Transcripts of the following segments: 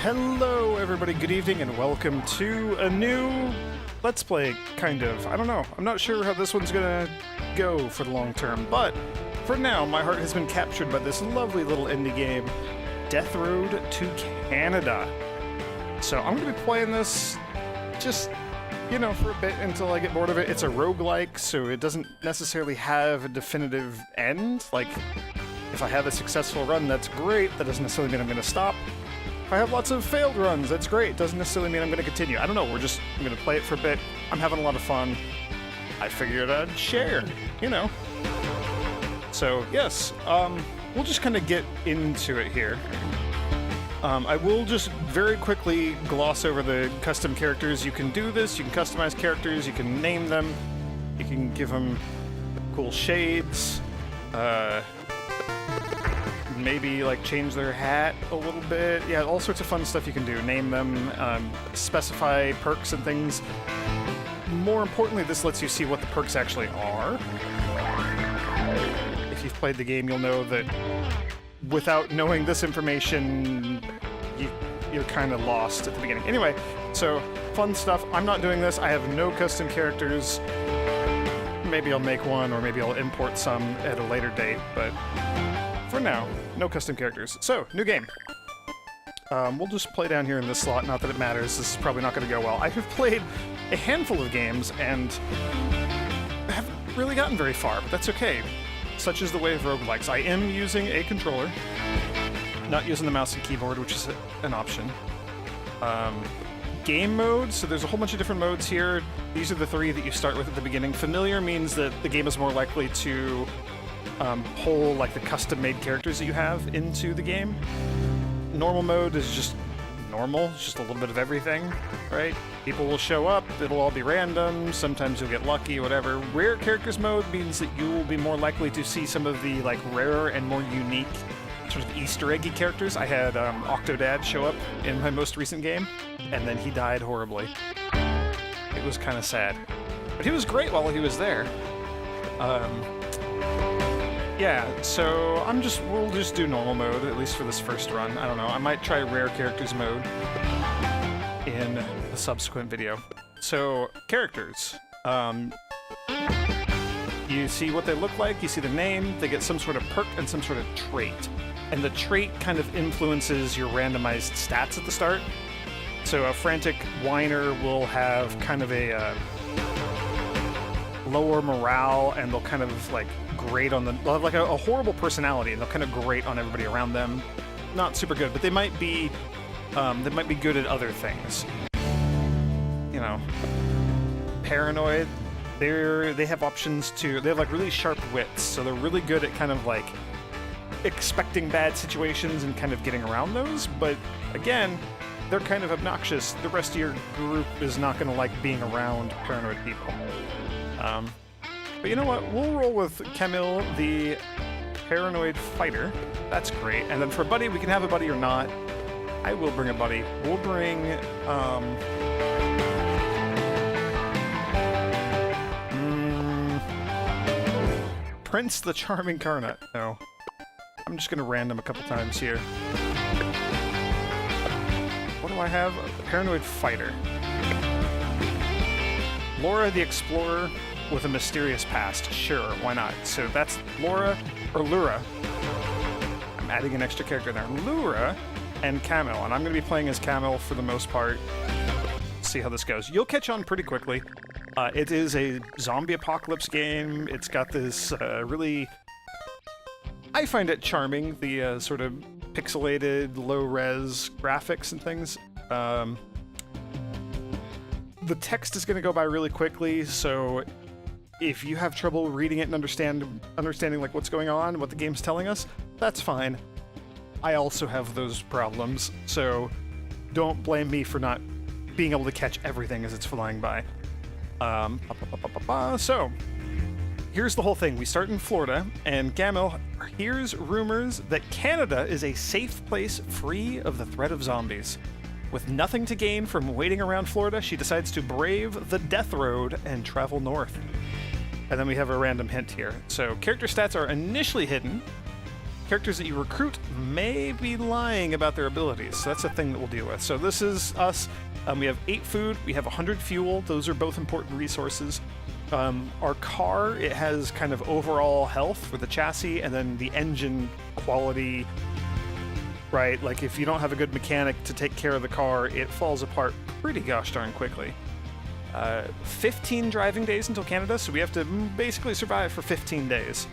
Hello everybody, good evening, and welcome to a new Let's Play, kind of. I don't know, I'm not sure how this one's gonna go for the long term, but for now, my heart has been captured by this lovely little indie game, Death Road to Canada. So I'm gonna be playing this just, you know, for a bit until I get bored of it. It's a roguelike, so it doesn't necessarily have a definitive end. Like, if I have a successful run, that's great. That doesn't necessarily mean I'm gonna stop. If I have lots of failed runs, that's great. Doesn't necessarily mean I'm going to continue. I don't know, I'm going to play it for a bit. I'm having a lot of fun. I figured I'd share, you know. So, yes, we'll just kind of get into it here. I will just very quickly gloss over the custom characters. You can do this, you can customize characters, you can name them, you can give them cool shades, maybe like change their hat a little bit. Yeah, all sorts of fun stuff you can do. Name them, specify perks and things. More importantly, this lets you see what the perks actually are. If you've played the game, you'll know that without knowing this information, you're kind of lost at the beginning. Anyway, so fun stuff. I'm not doing this. I have no custom characters. Maybe I'll make one, or maybe I'll import some at a later date, but for now, no custom characters. So, new game. We'll just play down here in this slot, not that it matters. This is probably not going to go well. I have played a handful of games and haven't really gotten very far, but that's okay. Such is the way of roguelikes. I am using a controller, not using the mouse and keyboard, which is an option. Game mode, so there's a whole bunch of different modes here. These are the three that you start with at the beginning. Familiar means that the game is more likely to pull like the custom-made characters that you have into the game. Normal mode is just normal, it's just a little bit of everything, right? People will show up, it'll all be random, sometimes you'll get lucky, whatever. Rare characters mode means that you will be more likely to see some of the like rarer and more unique sort of Easter eggy characters. I had Octodad show up in my most recent game, and then he died horribly. It was kind of sad. But he was great while he was there. Yeah, so we'll just do normal mode, at least for this first run. I don't know, I might try rare characters mode in a subsequent video. So, characters. You see what they look like, you see the name, they get some sort of perk and some sort of trait. And the trait kind of influences your randomized stats at the start. So a frantic whiner will have kind of a lower morale, and they'll kind of like grate on they'll have like a horrible personality, and they'll kind of grate on everybody around them. Not super good, but they might be good at other things. You know, paranoid. They have options to. They have like really sharp wits, so they're really good at kind of like expecting bad situations and kind of getting around those. But again, they're kind of obnoxious. The rest of your group is not going to like being around paranoid people. But you know what? We'll roll with Camille, the paranoid fighter. That's great. And then for a buddy, we can have a buddy or not. I will bring a buddy. We'll bring, Prince the Charming Carnot. No. I'm just gonna random a couple times here. What do I have? A paranoid fighter. Laura the Explorer with a mysterious past. Sure, why not? So that's Laura, or Lura. I'm adding an extra character there. Lura and Camille, and I'm going to be playing as Camille for the most part. See how this goes. You'll catch on pretty quickly. It is a zombie apocalypse game. It's got this really... I find it charming, the sort of pixelated, low-res graphics and things. The text is going to go by really quickly, so if you have trouble reading it and understanding like what's going on, what the game's telling us, that's fine. I also have those problems, so don't blame me for not being able to catch everything as it's flying by. So, here's the whole thing. We start in Florida, and Gamil hears rumors that Canada is a safe place free of the threat of zombies. With nothing to gain from waiting around Florida, she decides to brave the death road and travel north. And then we have a random hint here. So character stats are initially hidden, characters that you recruit may be lying about their abilities, so that's a thing that we'll deal with. So this is us. We have 8 food, we have 100 fuel. Those are both important resources. Our car, it has kind of overall health for the chassis, and then the engine quality, right? Like if you don't have a good mechanic to take care of the car, it falls apart pretty gosh darn quickly. 15 driving days until Canada, so we have to basically survive for 15 days.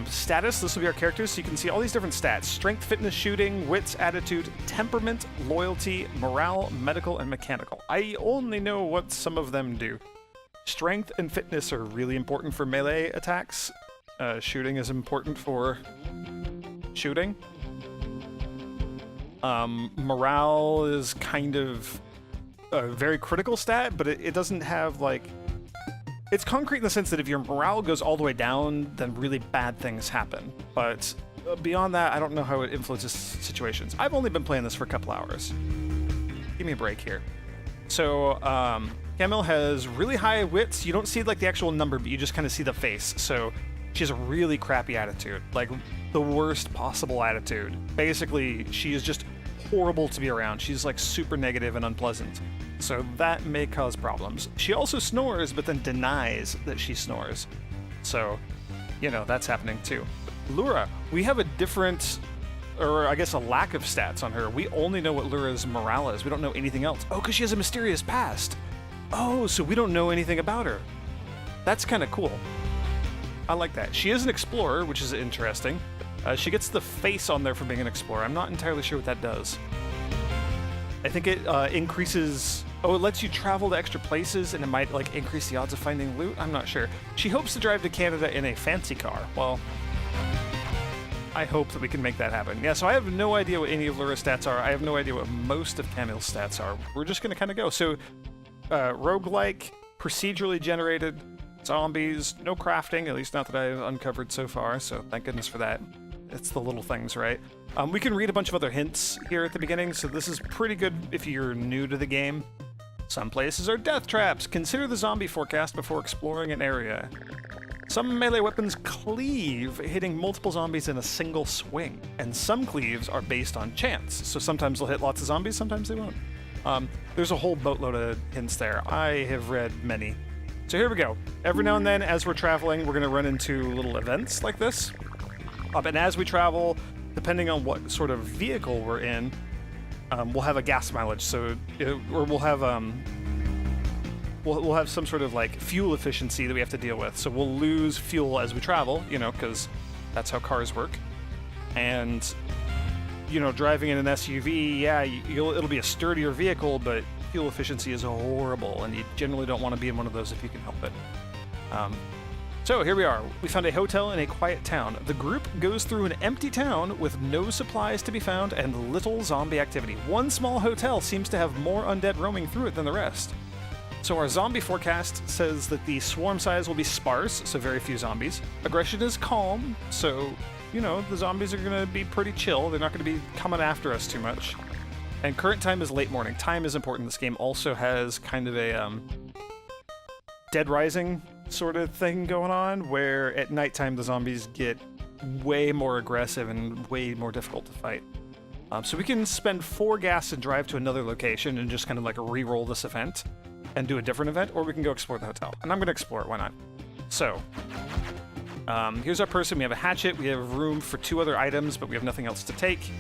Status, this will be our characters, so you can see all these different stats: strength, fitness, shooting, wits, attitude, temperament, loyalty, morale, medical, and mechanical. I only know what some of them do. Strength and fitness are really important for melee attacks. Shooting is important for shooting. Morale is kind of a very critical stat, but it doesn't have, like... It's concrete in the sense that if your morale goes all the way down, then really bad things happen. But beyond that, I don't know how it influences situations. I've only been playing this for a couple hours. Give me a break here. So, Camille has really high wits. You don't see, like, the actual number, but you just kind of see the face. So, she has a really crappy attitude. Like, the worst possible attitude. Basically, she is just horrible to be around. She's, like, super negative and unpleasant. So that may cause problems. She also snores, but then denies that she snores. So, you know, that's happening too. Lura, we have a different, or I guess a lack of stats on her. We only know what Lura's morale is. We don't know anything else. Oh, because she has a mysterious past. Oh, so we don't know anything about her. That's kind of cool. I like that. She is an explorer, which is interesting. She gets the face on there for being an explorer. I'm not entirely sure what that does. I think it increases... Oh, it lets you travel to extra places, and it might, like, increase the odds of finding loot? I'm not sure. She hopes to drive to Canada in a fancy car. Well, I hope that we can make that happen. Yeah, so I have no idea what any of Lura's stats are. I have no idea what most of Camille's stats are. We're just going to kind of go. So, roguelike, procedurally generated, zombies, no crafting, at least not that I've uncovered so far, so thank goodness for that. It's the little things, right? We can read a bunch of other hints here at the beginning, so this is pretty good if you're new to the game. Some places are death traps. Consider the zombie forecast before exploring an area. Some melee weapons cleave, hitting multiple zombies in a single swing. And some cleaves are based on chance, so sometimes they'll hit lots of zombies, sometimes they won't. There's a whole boatload of hints there. I have read many. So here we go. Every now and then, as we're traveling, we're going to run into little events like this. And as we travel, depending on what sort of vehicle we're in, we'll have a gas mileage, so or we'll have some sort of like fuel efficiency that we have to deal with. So we'll lose fuel as we travel, you know, because that's how cars work. And you know, driving in an SUV, yeah, it'll be a sturdier vehicle, but fuel efficiency is horrible, and you generally don't want to be in one of those if you can help it. So here we are. We found a hotel in a quiet town. The group goes through an empty town with no supplies to be found and little zombie activity. One small hotel seems to have more undead roaming through it than the rest. So our zombie forecast says that the swarm size will be sparse, so very few zombies. Aggression is calm, so, you know, the zombies are going to be pretty chill. They're not going to be coming after us too much. And current time is late morning. Time is important. This game also has kind of a Dead Rising sort of thing going on, where at nighttime the zombies get way more aggressive and way more difficult to fight. So we can spend 4 gas and drive to another location and just kind of like re-roll this event and do a different event, or we can go explore the hotel. And I'm going to explore it, why not? So, here's our person. We have a hatchet, we have room for 2 other items, but we have nothing else to take.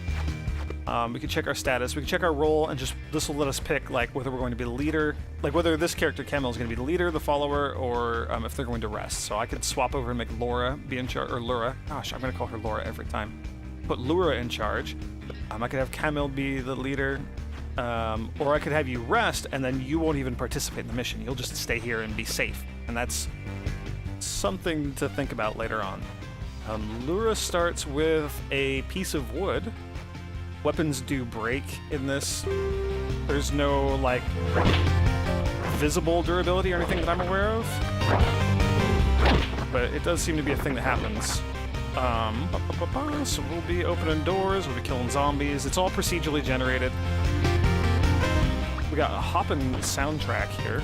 We can check our status, we can check our role, and just this will let us pick like whether we're going to be the leader, like whether this character Camille is going to be the leader, the follower, or if they're going to rest. So I could swap over and make Laura be in charge, or Lura. Gosh, I'm going to call her Laura every time. Put Lura in charge. I could have Camille be the leader, or I could have you rest, and then you won't even participate in the mission. You'll just stay here and be safe, and that's something to think about later on. Lura starts with a piece of wood. Weapons do break in this. There's no, like, visible durability or anything that I'm aware of. But it does seem to be a thing that happens. So we'll be opening doors, we'll be killing zombies. It's all procedurally generated. We got a hoppin' soundtrack here.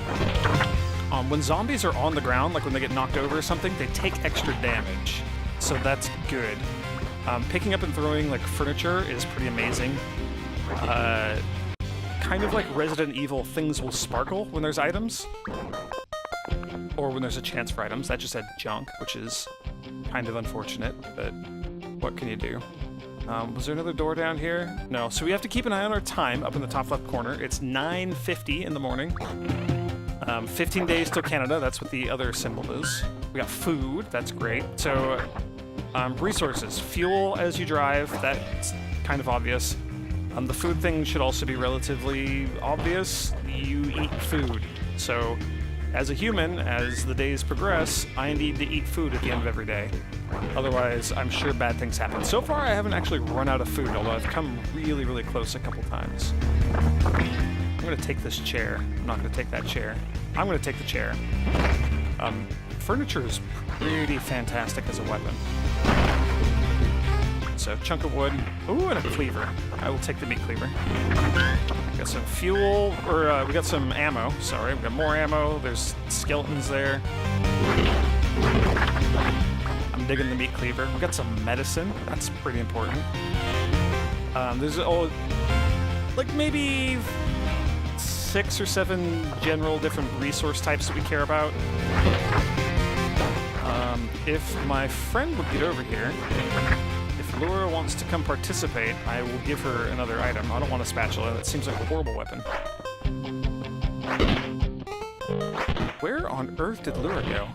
When zombies are on the ground, like when they get knocked over or something, they take extra damage. so that's good. Picking up and throwing like furniture is pretty amazing. Kind of like Resident Evil, things will sparkle when there's items. Or when there's a chance for items. That just said junk, which is kind of unfortunate, but what can you do? Was there another door down here? No, so we have to keep an eye on our time up in the top left corner. It's 9:50 in the morning. 15 days till Canada, that's what the other symbol is. We got food, that's great. So, resources. Fuel as you drive, that's kind of obvious. The food thing should also be relatively obvious. You eat food. So, as a human, as the days progress, I need to eat food at the end of every day. Otherwise, I'm sure bad things happen. So far, I haven't actually run out of food, although I've come really, really close a couple times. I'm going to take this chair. I'm not going to take that chair. I'm going to take the chair. Furniture is pretty fantastic as a weapon. So, chunk of wood. Ooh, and a cleaver. I will take the meat cleaver. Got some fuel, or we got some ammo. Sorry, we got more ammo. There's skeletons there. I'm digging the meat cleaver. We got some medicine. That's pretty important. There's like maybe 6 or 7 general different resource types that we care about. If my friend would get over here. Laura wants to come participate, I will give her another item. I don't want a spatula. That seems like a horrible weapon. Where on earth did Laura go?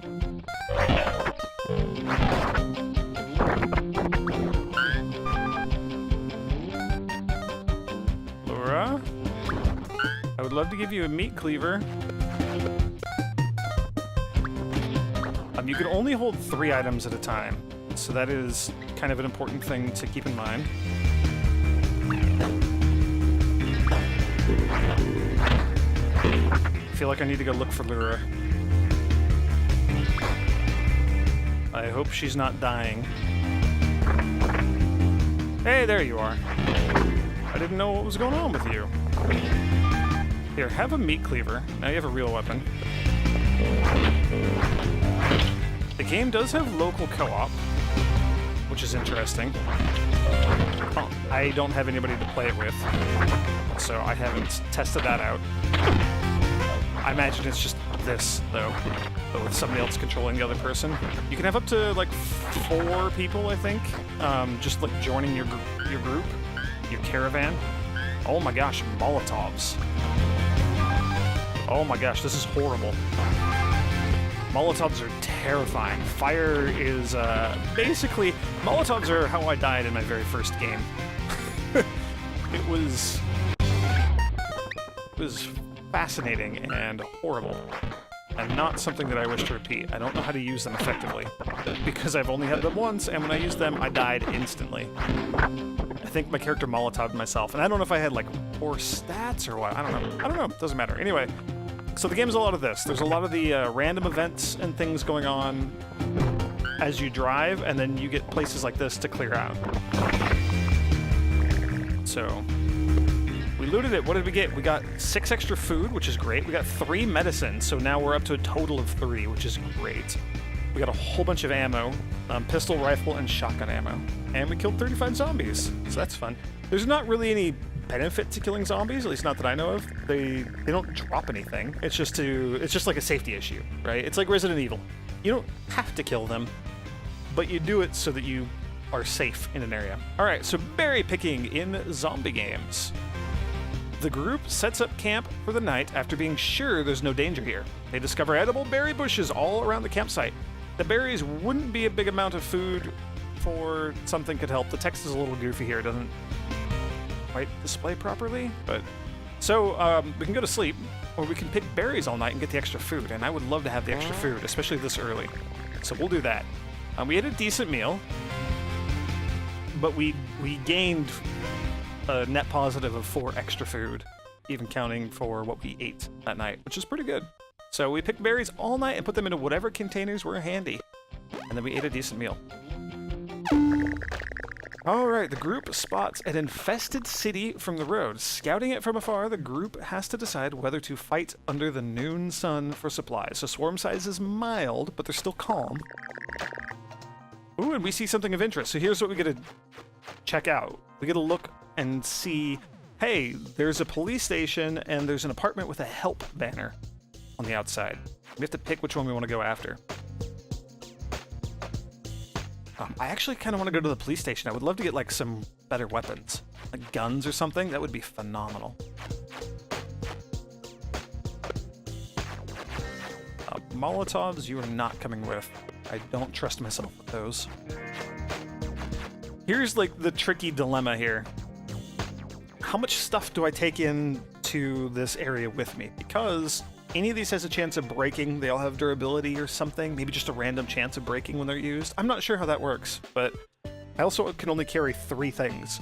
Laura? I would love to give you a meat cleaver. You can only hold 3 items at a time. So that is kind of an important thing to keep in mind. I feel like I need to go look for Lyra. I hope she's not dying. Hey, there you are. I didn't know what was going on with you. Here, have a meat cleaver. Now you have a real weapon. The game does have local co-op, which is interesting. Oh, I don't have anybody to play it with, so I haven't tested that out. I imagine it's just this, though, but with somebody else controlling the other person. You can have up to, like, 4 people, I think, just, like, joining your group, your caravan. Oh my gosh, Molotovs. Oh my gosh, this is horrible. Molotovs are terrifying. Fire is, basically, Molotovs are how I died in my very first game. It was fascinating and horrible, and not something that I wish to repeat. I don't know how to use them effectively, because I've only had them once, and when I used them, I died instantly. I think my character Molotov'd myself, and I don't know if I had, like, poor stats or what. I don't know. Doesn't matter. Anyway. So the game's a lot of this. There's a lot of the random events and things going on as you drive, and then you get places like this to clear out. So, we looted it. What did we get? We got 6 extra food, which is great. We got 3 medicine, so now we're up to a total of 3, which is great. We got a whole bunch of ammo, pistol, rifle, and shotgun ammo. And we killed 35 zombies, so that's fun. There's not really any benefit to killing zombies, at least not that I know of. They don't drop anything. It's just like a safety issue, right? It's like Resident Evil. You don't have to kill them, but you do it so that you are safe in an area. All right, so berry picking in zombie games. The group sets up camp for the night after being sure there's no danger here. They discover edible berry bushes all around the campsite. The berries wouldn't be a big amount of food for something could help. The text is a little goofy here. It doesn't quite display properly, but so we can go to sleep, or we can pick berries all night and get the extra food, and I would love to have the extra food, especially this early. So we'll do that. We had a decent meal, but we gained a net positive of 4 extra food, even counting for what we ate that night, which is pretty good. So we picked berries all night and put them into whatever containers were handy, and then we ate a decent meal. Alright, the group spots an infested city from the road. Scouting it from afar, the group has to decide whether to fight under the noon sun for supplies. So swarm size is mild, but they're still calm. Ooh, and we see something of interest. So here's what we get to check out. We get to look and see, hey, there's a police station and there's an apartment with a help banner on the outside. We have to pick which one we want to go after. I actually kind of want to go to the police station. I would love to get like some better weapons, like guns or something. That would be phenomenal. Molotovs, you are not coming with. I don't trust myself with those. Here's like the tricky dilemma here. How much stuff do I take into this area with me? Because any of these has a chance of breaking. They all have durability or something. Maybe just a random chance of breaking when they're used. I'm not sure how that works, but I also can only carry 3 things.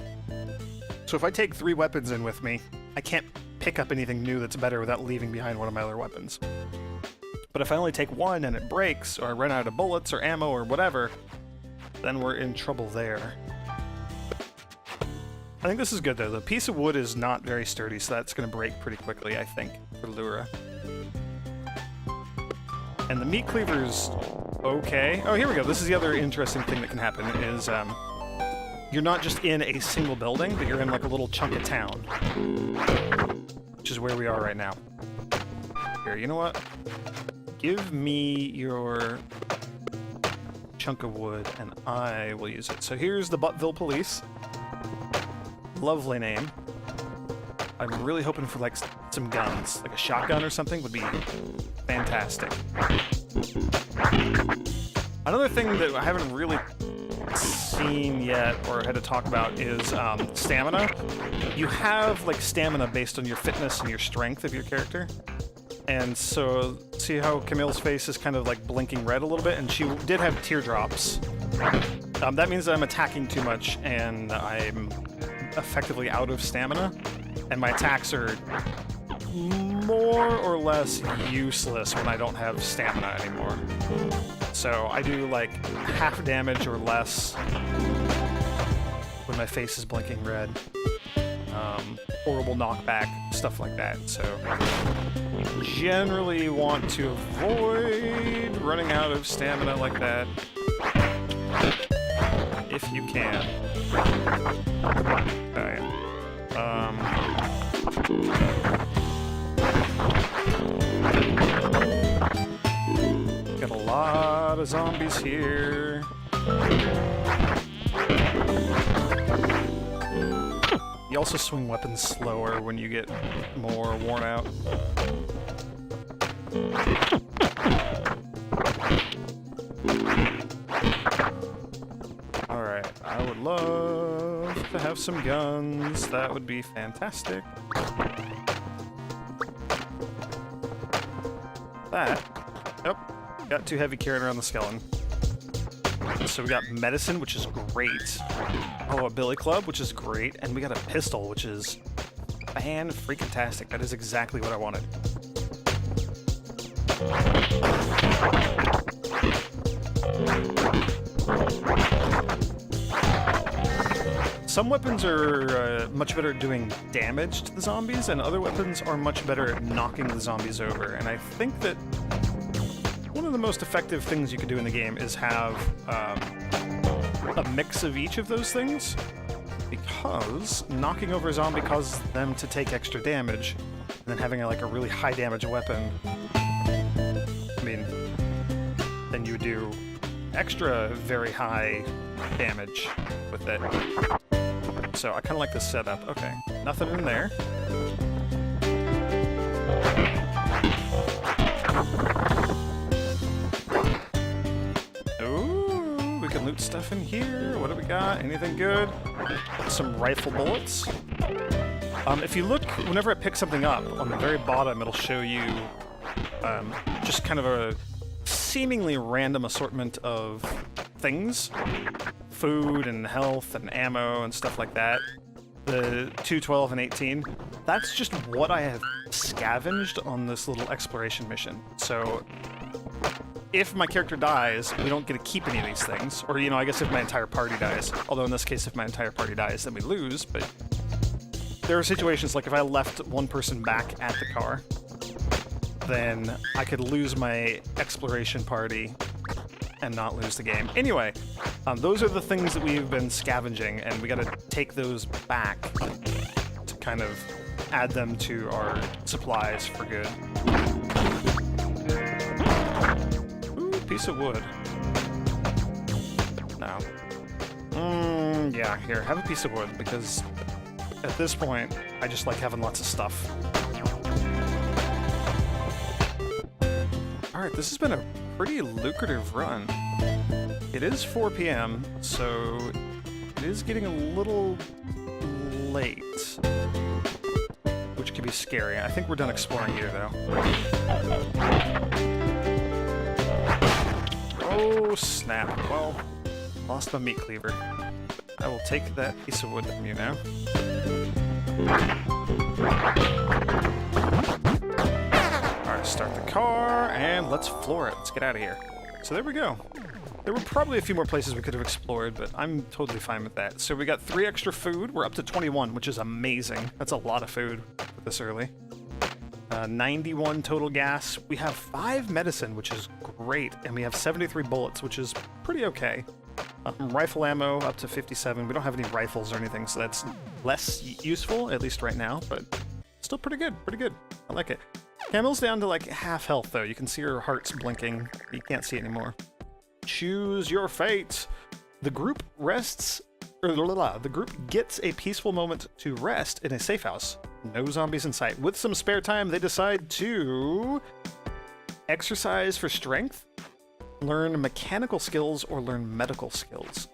So if I take 3 weapons in with me, I can't pick up anything new that's better without leaving behind one of my other weapons. But if I only take 1 and it breaks, or I run out of bullets or ammo or whatever, then we're in trouble there. I think this is good though. The piece of wood is not very sturdy, so that's going to break pretty quickly, I think, for Lura. And the meat cleaver's okay. Oh, here we go. This is the other interesting thing that can happen is you're not just in a single building, but you're in like a little chunk of town, which is where we are right now. Here, you know what? Give me your chunk of wood, and I will use it. So here's the Buttville Police. Lovely name. I'm really hoping for like some guns, like a shotgun or something would be fantastic. Another thing that I haven't really seen yet or had to talk about is stamina. You have like stamina based on your fitness and your strength of your character. And so, see how Camille's face is kind of like blinking red a little bit, and she did have teardrops. That means that I'm attacking too much and I'm effectively out of stamina, and my attacks are more or less useless when I don't have stamina anymore. So I do like half damage or less when my face is blinking red. Horrible knockback, stuff like that. So you generally want to avoid running out of stamina like that if you can. Alright. Got a lot of zombies here. You also swing weapons slower when you get more worn out. Alright, I would love to have some guns. That would be fantastic. That. Yep. Got too heavy carrying around the skeleton. So we got medicine, which is great. Oh, a billy club, which is great. And we got a pistol, which is fan-freaking-tastic. That is exactly what I wanted. Some weapons are much better at doing damage to the zombies, and other weapons are much better at knocking the zombies over. And I think that one of the most effective things you can do in the game is have a mix of each of those things, because knocking over a zombie causes them to take extra damage, and then having like a really high damage weapon, I mean, then you do extra very high damage with it. So I kind of like this setup. Okay, nothing in there. Ooh, we can loot stuff in here. What do we got? Anything good? Some rifle bullets. If you look, whenever I pick something up, on the very bottom it'll show you just kind of a seemingly random assortment of things. Food and health and ammo and stuff like that. The 2, 12, and 18. That's just what I have scavenged on this little exploration mission. So if my character dies, we don't get to keep any of these things. Or, you know, I guess if my entire party dies. Although in this case, if my entire party dies, then we lose. But there are situations like if I left one person back at the car, then I could lose my exploration party and not lose the game. Anyway, Those are the things that we've been scavenging, and we gotta take those back to kind of add them to our supplies for good. Ooh, piece of wood. No. Yeah, here, have a piece of wood, because at this point, I just like having lots of stuff. Alright, this has been a pretty lucrative run. It is 4 p.m., so it is getting a little late, which could be scary. I think we're done exploring here, though. Oh, snap. Well, lost my meat cleaver. I will take that piece of wood from you now. Alright, start the car, and let's floor it. Let's get out of here. So there we go. There were probably a few more places we could have explored, but I'm totally fine with that. So we got 3 extra food. We're up to 21, which is amazing. That's a lot of food for this early. 91 total gas. We have 5 medicine, which is great, and we have 73 bullets, which is pretty okay. Rifle ammo up to 57. We don't have any rifles or anything, so that's less useful, at least right now, but still pretty good, pretty good. I like it. Camel's down to like half health, though. You can see her heart's blinking. You can't see it anymore. Choose your fate. The group rests, the group gets a peaceful moment to rest in a safe house. No zombies in sight. With some spare time, they decide to exercise for strength, learn mechanical skills, or learn medical skills.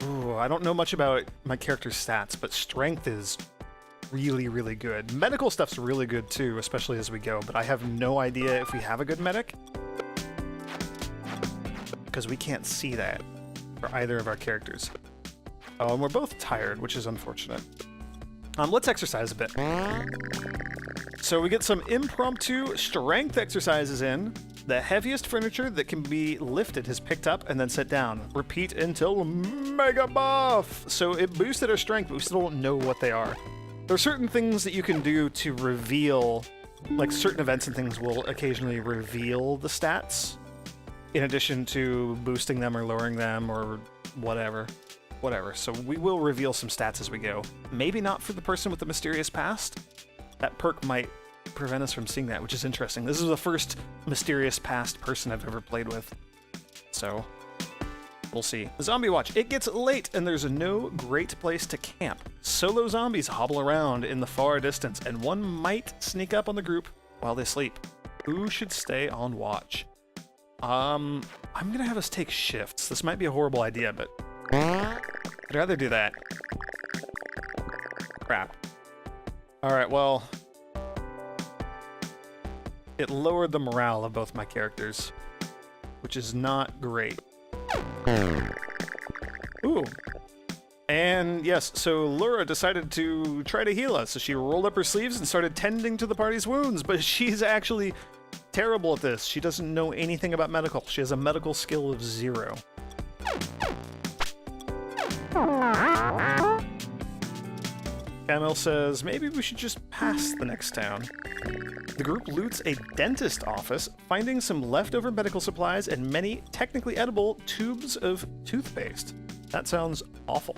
Ooh, I don't know much about my character's stats, but strength is really, really good. Medical stuff's really good too, especially as we go, but I have no idea if we have a good medic, because we can't see that for either of our characters. Oh, and we're both tired, which is unfortunate. Let's exercise a bit. So we get some impromptu strength exercises in. The heaviest furniture that can be lifted is picked up and then set down. Repeat until mega buff. So it boosted our strength, but we still don't know what they are. There are certain things that you can do to reveal, like certain events and things will occasionally reveal the stats, in addition to boosting them or lowering them or whatever. So we will reveal some stats as we go. Maybe not for the person with the mysterious past. That perk might prevent us from seeing that, which is interesting. This is the first mysterious past person I've ever played with. So we'll see. Zombie watch. It gets late and there's no great place to camp. Solo zombies hobble around in the far distance and one might sneak up on the group while they sleep. Who should stay on watch? I'm gonna have us take shifts. This might be a horrible idea, but I'd rather do that. Crap. Alright, well, it lowered the morale of both my characters, which is not great. Ooh. And yes, so Laura decided to try to heal us, so she rolled up her sleeves and started tending to the party's wounds, but she's actually terrible at this. She doesn't know anything about medical. She has a medical skill of 0. Camel says, maybe we should just pass the next town. The group loots a dentist office, finding some leftover medical supplies and many technically edible tubes of toothpaste. That sounds awful.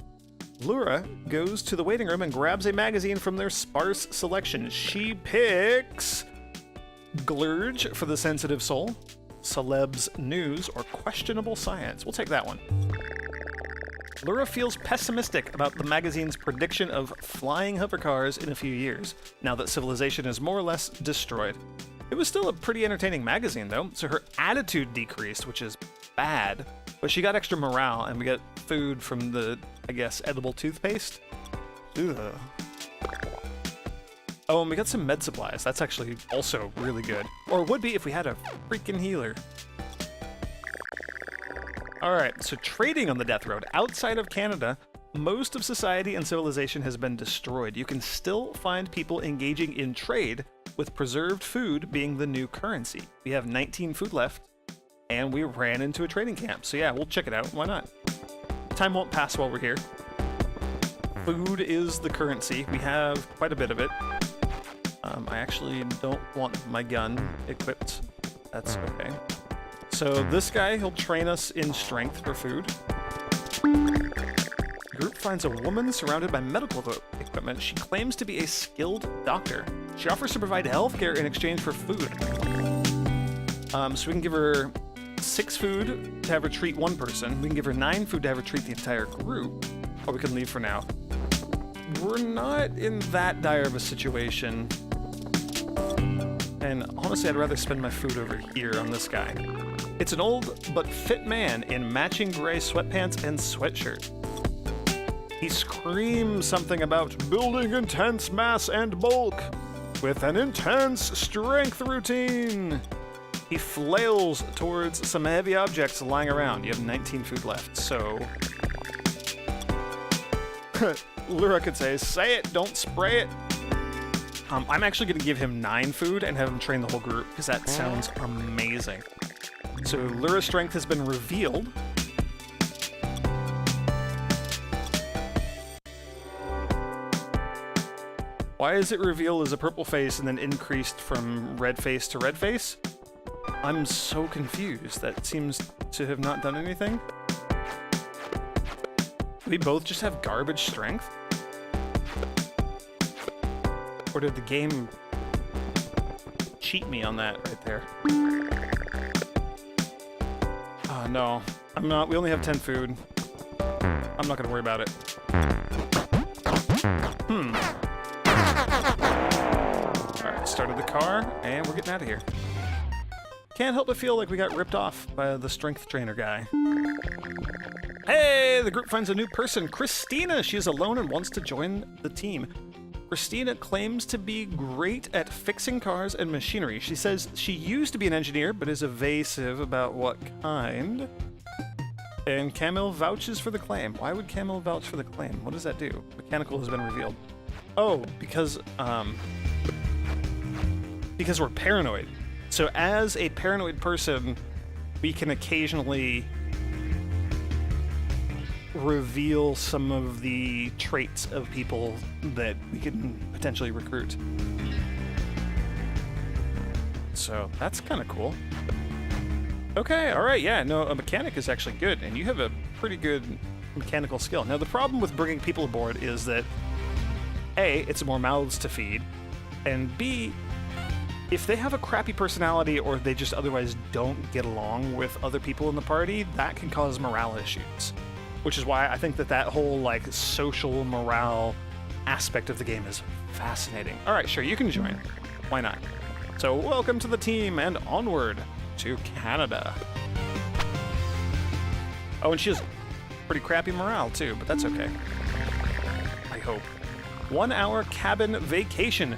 Laura goes to the waiting room and grabs a magazine from their sparse selection. She picks Glurge for the sensitive soul, Celebs News, or Questionable Science. We'll take that one. Laura feels pessimistic about the magazine's prediction of flying hovercars in a few years, now that civilization is more or less destroyed. It was still a pretty entertaining magazine, though, so her attitude decreased, which is bad, but she got extra morale, and we got food from the, I guess, edible toothpaste. Ugh. Oh, and we got some med supplies. That's actually also really good. Or would be if we had a freaking healer. Alright, so trading on the Death Road. Outside of Canada, most of society and civilization has been destroyed. You can still find people engaging in trade, with preserved food being the new currency. We have 19 food left, and we ran into a trading camp. So yeah, we'll check it out. Why not? Time won't pass while we're here. Food is the currency. We have quite a bit of it. I actually don't want my gun equipped. That's okay. So this guy, he'll train us in strength for food. The group finds a woman surrounded by medical equipment. She claims to be a skilled doctor. She offers to provide healthcare in exchange for food. So we can give her 6 food to have her treat one person. We can give her 9 food to have her treat the entire group. Or we can leave for now. We're not in that dire of a situation. And honestly, I'd rather spend my food over here on this guy. It's an old but fit man in matching gray sweatpants and sweatshirt. He screams something about building intense mass and bulk with an intense strength routine. He flails towards some heavy objects lying around. You have 19 food left, so... Lyra could say it, don't spray it. I'm actually going to give him 9 food and have him train the whole group, because that sounds amazing. So Lyra's strength has been revealed. Why is it revealed as a purple face and then increased from red face to red face? I'm so confused. That seems to have not done anything. We both just have garbage strength? Or did the game cheat me on that right there? Oh, no. I'm not. We only have 10 food. I'm not gonna worry about it. Alright, started the car, and we're getting out of here. Can't help but feel like we got ripped off by the strength trainer guy. Hey, the group finds a new person, Christina. She is alone and wants to join the team. Christina claims to be great at fixing cars and machinery. She says she used to be an engineer, but is evasive about what kind. And Camille vouches for the claim. Why would Camille vouch for the claim? What does that do? Mechanical has been revealed. Oh, because we're paranoid. So as a paranoid person, we can occasionally reveal some of the traits of people that we can potentially recruit. So that's kind of cool. Okay, all right, yeah, no, a mechanic is actually good, and you have a pretty good mechanical skill. Now, the problem with bringing people aboard is that A, it's more mouths to feed, and B, if they have a crappy personality or they just otherwise don't get along with other people in the party, that can cause morale issues. Which is why I think that whole, like, social morale aspect of the game is fascinating. All right, sure, you can join. Why not? So, welcome to the team, and onward to Canada. Oh, and she has pretty crappy morale, too, but that's okay. I hope. 1 hour cabin vacation.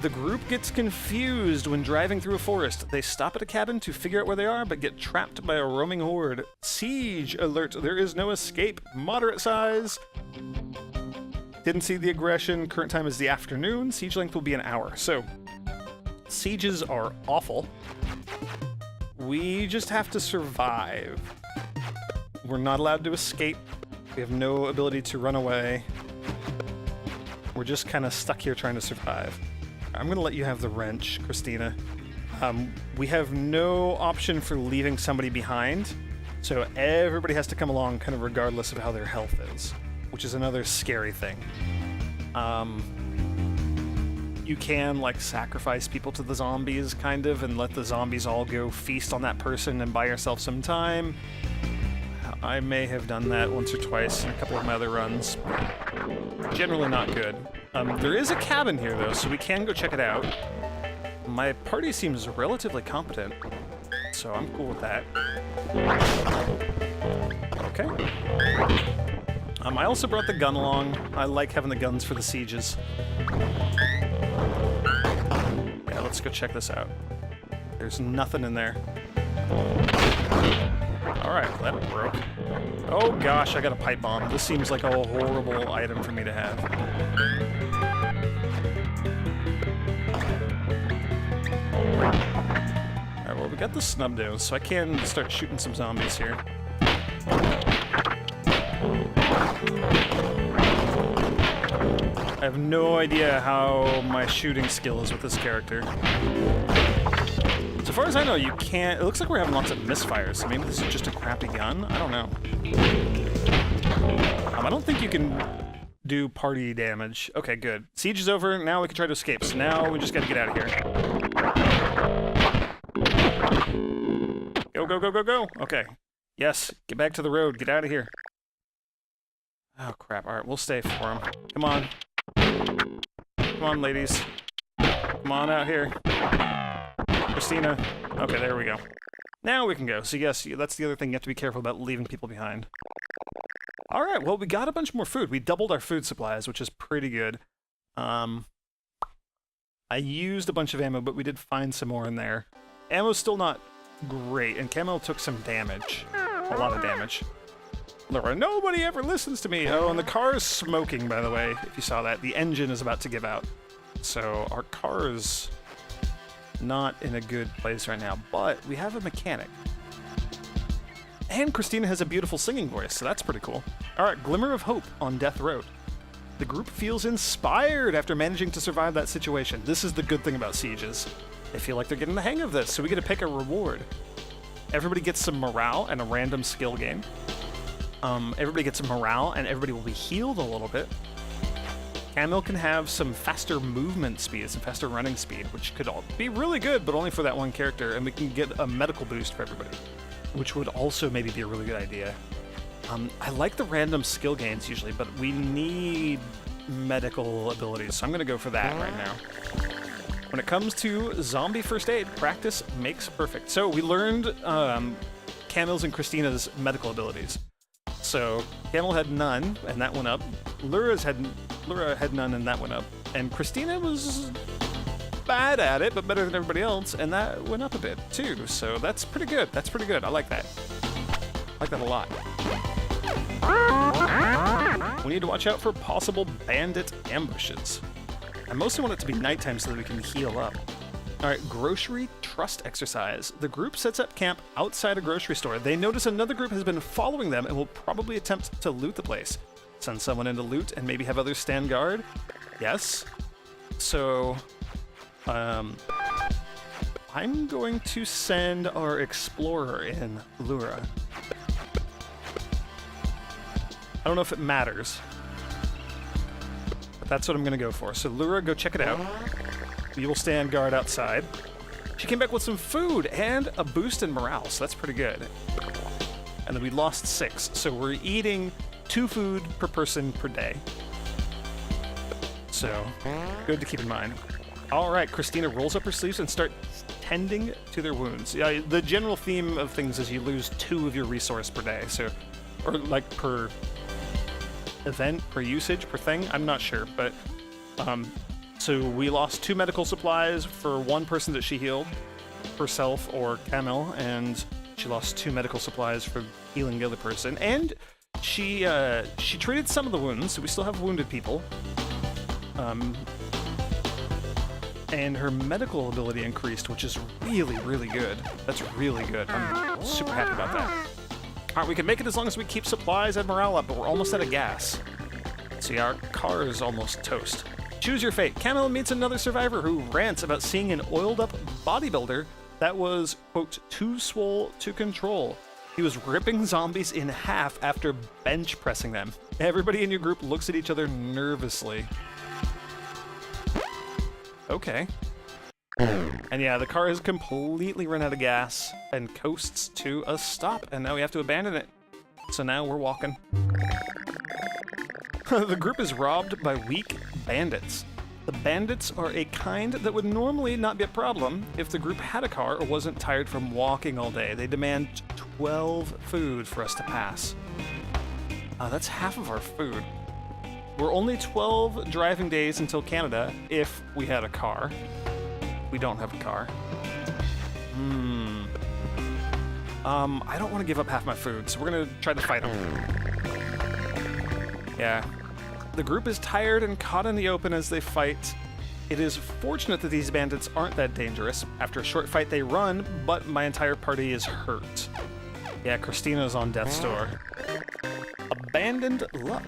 The group gets confused when driving through a forest. They stop at a cabin to figure out where they are, but get trapped by a roaming horde. Siege alert. There is no escape. Moderate size. Didn't see the aggression. Current time is the afternoon. Siege length will be an hour. So, sieges are awful. We just have to survive. We're not allowed to escape. We have no ability to run away. We're just kind of stuck here trying to survive. I'm going to let you have the wrench, Christina. We have no option for leaving somebody behind, so everybody has to come along kind of regardless of how their health is, which is another scary thing. You can, like, sacrifice people to the zombies, kind of, and let the zombies all go feast on that person and buy yourself some time. I may have done that once or twice in a couple of my other runs. Generally not good. There is a cabin here, though, so we can go check it out. My party seems relatively competent, so I'm cool with that. Okay. I also brought the gun along. I like having the guns for the sieges. Yeah, let's go check this out. There's nothing in there. Alright, well, that broke. Oh gosh, I got a pipe bomb. This seems like a horrible item for me to have. Alright, well, we got the snub nose, so I can start shooting some zombies here. I have no idea how my shooting skill is with this character. So far as I know, you can't... It looks like we're having lots of misfires, so maybe this is just a crappy gun? I don't know. I don't think you can do party damage. Okay, good. Siege is over, now we can try to escape. So now we just gotta get out of here. Go, go, go, go, go! Okay. Yes, get back to the road, get out of here. Oh, crap. Alright, we'll stay for him. Come on. Come on, ladies. Come on out here. Christina. Okay, there we go. Now we can go. So yes, that's the other thing. You have to be careful about leaving people behind. Alright, well, we got a bunch more food. We doubled our food supplies, which is pretty good. I used a bunch of ammo, but we did find some more in there. Ammo's still not great, and Camo took some damage. A lot of damage. Laura, nobody ever listens to me! Oh, and the car is smoking, by the way, if you saw that. The engine is about to give out. So our car is not in a good place right now, but we have a mechanic. And Christina has a beautiful singing voice, so that's pretty cool. Alright, Glimmer of Hope on Death Road. The group feels inspired after managing to survive that situation. This is the good thing about sieges. They feel like they're getting the hang of this, so we get to pick a reward. Everybody gets some morale and a random skill gain. Everybody gets some morale, and everybody will be healed a little bit. Camille can have some faster movement speed, some faster running speed, which could all be really good, but only for that one character, and we can get a medical boost for everybody, which would also maybe be a really good idea. I like the random skill gains usually, but we need medical abilities, so I'm going to go for that right now. When it comes to zombie first aid, practice makes perfect. So we learned Camille's and Christina's medical abilities. So Camille had none, and that went up. Laura had none, and that went up. And Christina was bad at it, but better than everybody else, and that went up a bit too. So that's pretty good. That's pretty good. I like that. I like that a lot. We need to watch out for possible bandit ambushes. I mostly want it to be nighttime so that we can heal up. Alright, grocery trust exercise. The group sets up camp outside a grocery store. They notice another group has been following them and will probably attempt to loot the place. Send someone in to loot and maybe have others stand guard? Yes. So, I'm going to send our explorer in, Lura. I don't know if it matters, but that's what I'm going to go for. So Lura, go check it out. You will stand guard outside. She came back with some food and a boost in morale, so that's pretty good. And then we lost 6, so we're eating 2 food per person per day. So, good to keep in mind. Alright, Christina rolls up her sleeves and starts tending to their wounds. The general theme of things is you lose 2 of your resource per day, so, or like per event, per usage, per thing, I'm not sure, but so we lost 2 medical supplies for 1 person that she healed, herself or Camille, and she lost 2 medical supplies for healing the other person. And she treated some of the wounds, so we still have wounded people. And her medical ability increased, which is really, really good. That's really good. I'm super happy about that. Alright, we can make it as long as we keep supplies and morale up, but we're almost out of gas. See, our car is almost toast. Choose your fate. Camille meets another survivor who rants about seeing an oiled-up bodybuilder that was, quote, too swole to control. He was ripping zombies in half after bench pressing them. Everybody in your group looks at each other nervously. Okay. And yeah, the car has completely run out of gas and coasts to a stop, and now we have to abandon it. So now we're walking. The group is robbed by weak bandits. The bandits are a kind that would normally not be a problem if the group had a car or wasn't tired from walking all day. They demand 12 food for us to pass. That's half of our food. We're only 12 driving days until Canada if we had a car. We don't have a car. I don't want to give up half my food, so we're gonna try to fight them. Yeah. The group is tired and caught in the open as they fight. It is fortunate that these bandits aren't that dangerous. After a short fight, they run, but my entire party is hurt. Yeah, Christina's on death's door. Abandoned luck.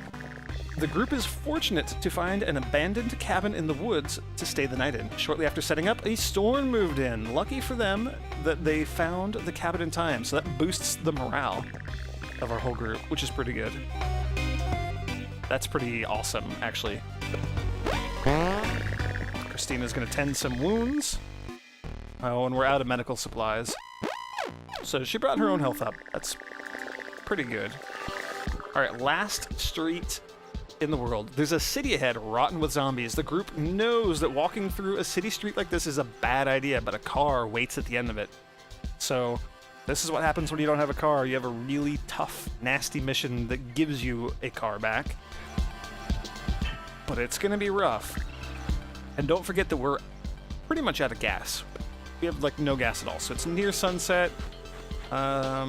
The group is fortunate to find an abandoned cabin in the woods to stay the night in. Shortly after setting up, a storm moved in. Lucky for them that they found the cabin in time, so that boosts the morale of our whole group, which is pretty good. That's pretty awesome, actually. Christina's gonna tend some wounds. Oh, and we're out of medical supplies. So she brought her own health up. That's pretty good. All right, last street in the world. There's a city ahead rotten with zombies. The group knows that walking through a city street like this is a bad idea, but a car waits at the end of it. So this is what happens when you don't have a car. You have a really tough, nasty mission that gives you a car back. But it's gonna be rough. And don't forget that we're pretty much out of gas. We have like no gas at all. So it's near sunset. Let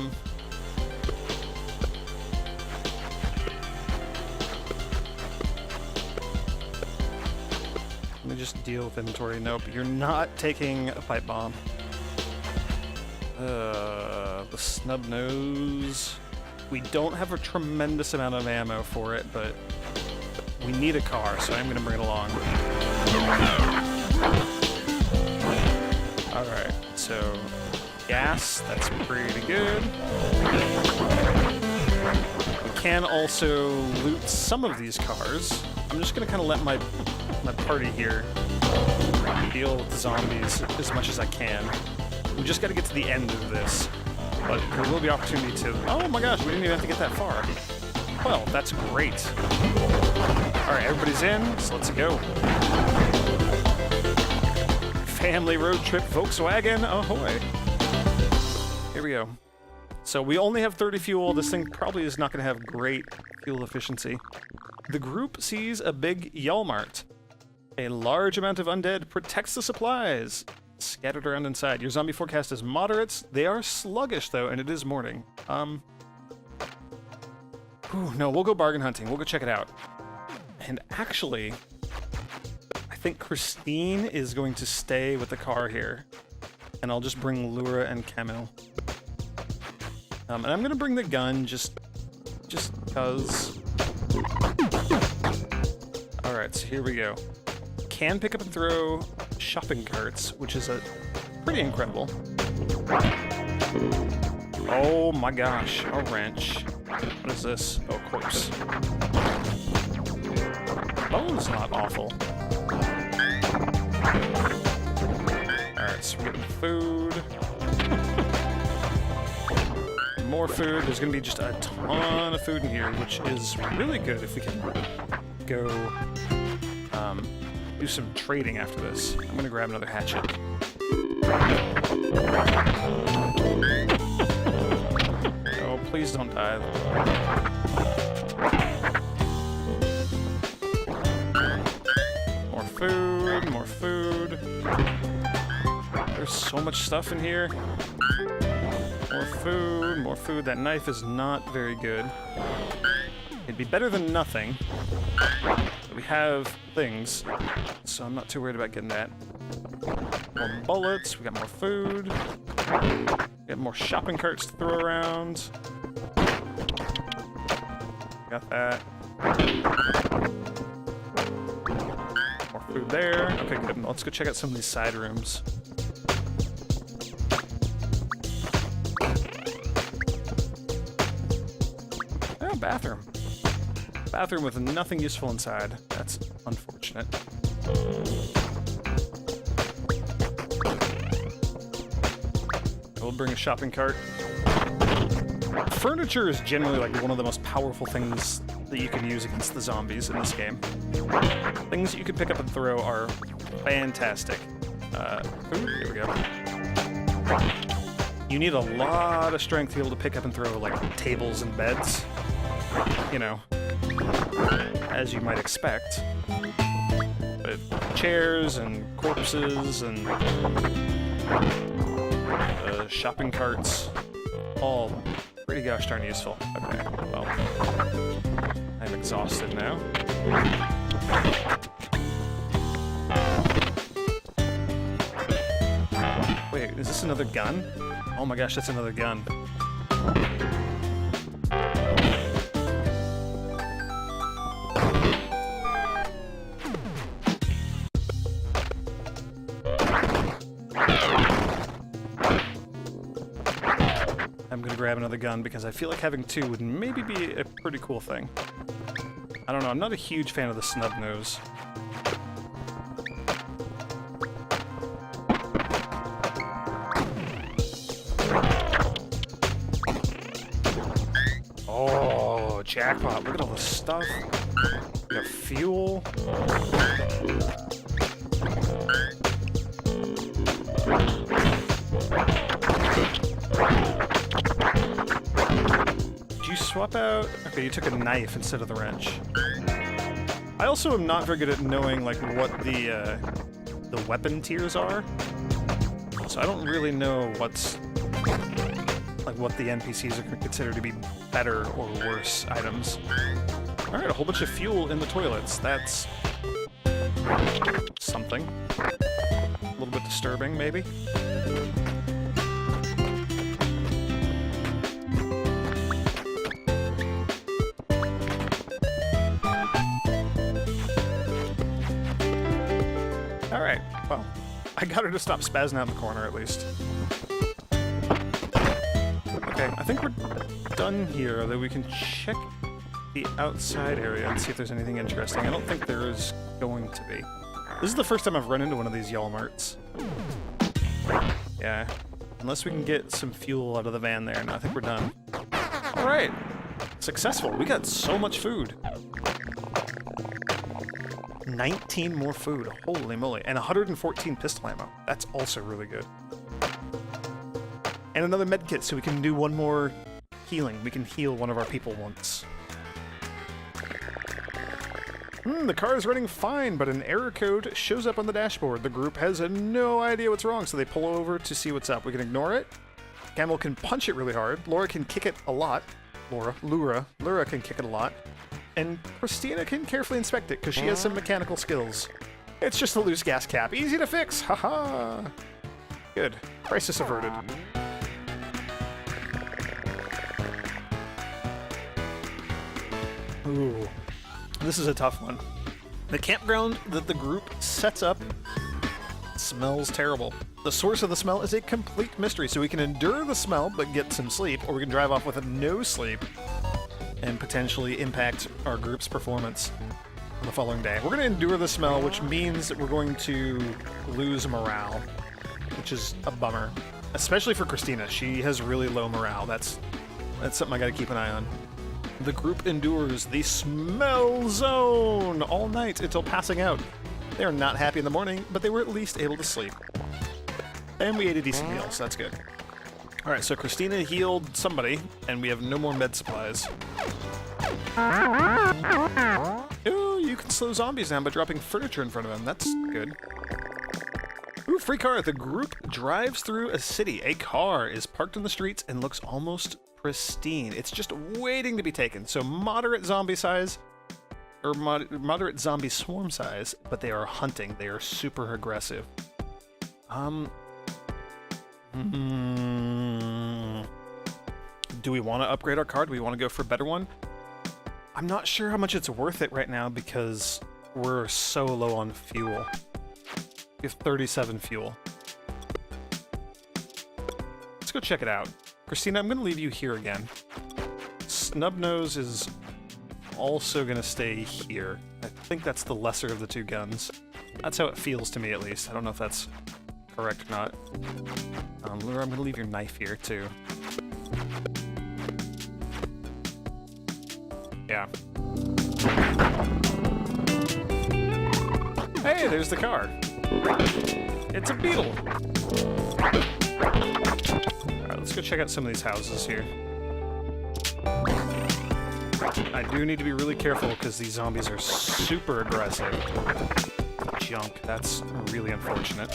me just deal with inventory. Nope, you're not taking a pipe bomb. The snub nose. We don't have a tremendous amount of ammo for it, but we need a car, so I'm gonna bring it along. Alright, so gas, that's pretty good. We can also loot some of these cars. I'm just gonna kind of let my party here deal with the zombies as much as I can. We just gotta get to the end of this, but there will be opportunity to... Oh my gosh, we didn't even have to get that far. Well, that's great. Alright, everybody's in, so let's go. Family road trip Volkswagen, ahoy. Here we go. So we only have 30 fuel. This thing probably is not going to have great fuel efficiency. The group sees a big Yalmart. A large amount of undead protects the supplies scattered around inside. Your zombie forecast is moderates. They are sluggish, though, and it is morning. No, we'll go bargain hunting. We'll go check it out. And actually, I think Christine is going to stay with the car here. And I'll just bring Lura and Camille. And I'm going to bring the gun just because. Alright, so here we go. Can pick up and throw shopping carts, which is pretty incredible. Oh my gosh, a wrench. What is this? Oh, corpse. Bone's not awful. Alright, so we're getting food. More food. There's gonna be just a ton of food in here, which is really good if we can go do some trading after this. I'm gonna grab another hatchet. Oh, please don't die. More food. There's so much stuff in here. More food. That knife is not very good. It'd be better than nothing. But we have things, so I'm not too worried about getting that. More bullets, we got more food. We got more shopping carts to throw around. Got that. More food there. Okay, good. Let's go check out some of these side rooms. Oh, bathroom. Bathroom with nothing useful inside. That's unfortunate. We'll bring a shopping cart. Furniture is generally like one of the most powerful things that you can use against the zombies in this game. Things that you can pick up and throw are fantastic. Food? Here we go. You need a lot of strength to be able to pick up and throw like tables and beds. You know, as you might expect. But chairs and corpses and shopping carts, all pretty gosh darn useful. Okay, well, I'm exhausted now. Wait, is this another gun? Oh my gosh, that's another gun. another gun because I feel like having two would maybe be a pretty cool thing. I don't know, I'm not a huge fan of the snub nose. Oh, jackpot, look at all the stuff. We got fuel. Did you swap out? Okay, you took a knife instead of the wrench. I also am not very good at knowing like what the weapon tiers are, so I don't really know what's like what the NPCs are considered to be better or worse items. All right, a whole bunch of fuel in the toilets. That's something. A little bit disturbing, maybe. All right, well, I got her to stop spazzing out in the corner at least. Okay, I think we're done here, although we can check the outside area and see if there's anything interesting. I don't think there is going to be. This is the first time I've run into one of these Yalmarts. Yeah, unless we can get some fuel out of the van there, and I think we're done. All right, successful. We got so much food. 19 more food, holy moly, and 114 pistol ammo. That's also really good. And another med kit, so we can do one more healing. We can heal one of our people once. The car is running fine, but an error code shows up on the dashboard. The group has no idea what's wrong, so they pull over to see what's up. We can ignore it. Camel can punch it really hard. Laura can kick it a lot. Laura can kick it a lot. And Christina can carefully inspect it, because she has some mechanical skills. It's just a loose gas cap. Easy to fix! Haha! Good. Crisis averted. Ooh. This is a tough one. The campground that the group sets up smells terrible. The source of the smell is a complete mystery, so we can endure the smell but get some sleep, or we can drive off with no sleep and potentially impact our group's performance on the following day. We're going to endure the smell, which means that we're going to lose morale, which is a bummer. Especially for Christina. She has really low morale. That's something I got to keep an eye on. The group endures the smell zone all night until passing out. They are not happy in the morning, but they were at least able to sleep. And we ate a decent meal, so that's good. Alright, so Christina healed somebody, and we have no more med supplies. Ooh, you can slow zombies down by dropping furniture in front of them. That's good. Ooh, free car. The group drives through a city. A car is parked on the streets and looks almost pristine. It's just waiting to be taken. So moderate zombie size, or moderate zombie swarm size, but they are hunting. They are super aggressive. Do we want to upgrade our car? Do we want to go for a better one? I'm not sure how much it's worth it right now because we're so low on fuel. We have 37 fuel. Let's go check it out. Christina, I'm going to leave you here again. Snubnose is also going to stay here. I think that's the lesser of the two guns. That's how it feels to me, at least. I don't know if that's correct or not. Lura, I'm going to leave your knife here, too. Yeah. Hey, there's the car. It's a beetle. Alright, let's go check out some of these houses here. I do need to be really careful because these zombies are super aggressive. Junk. That's really unfortunate.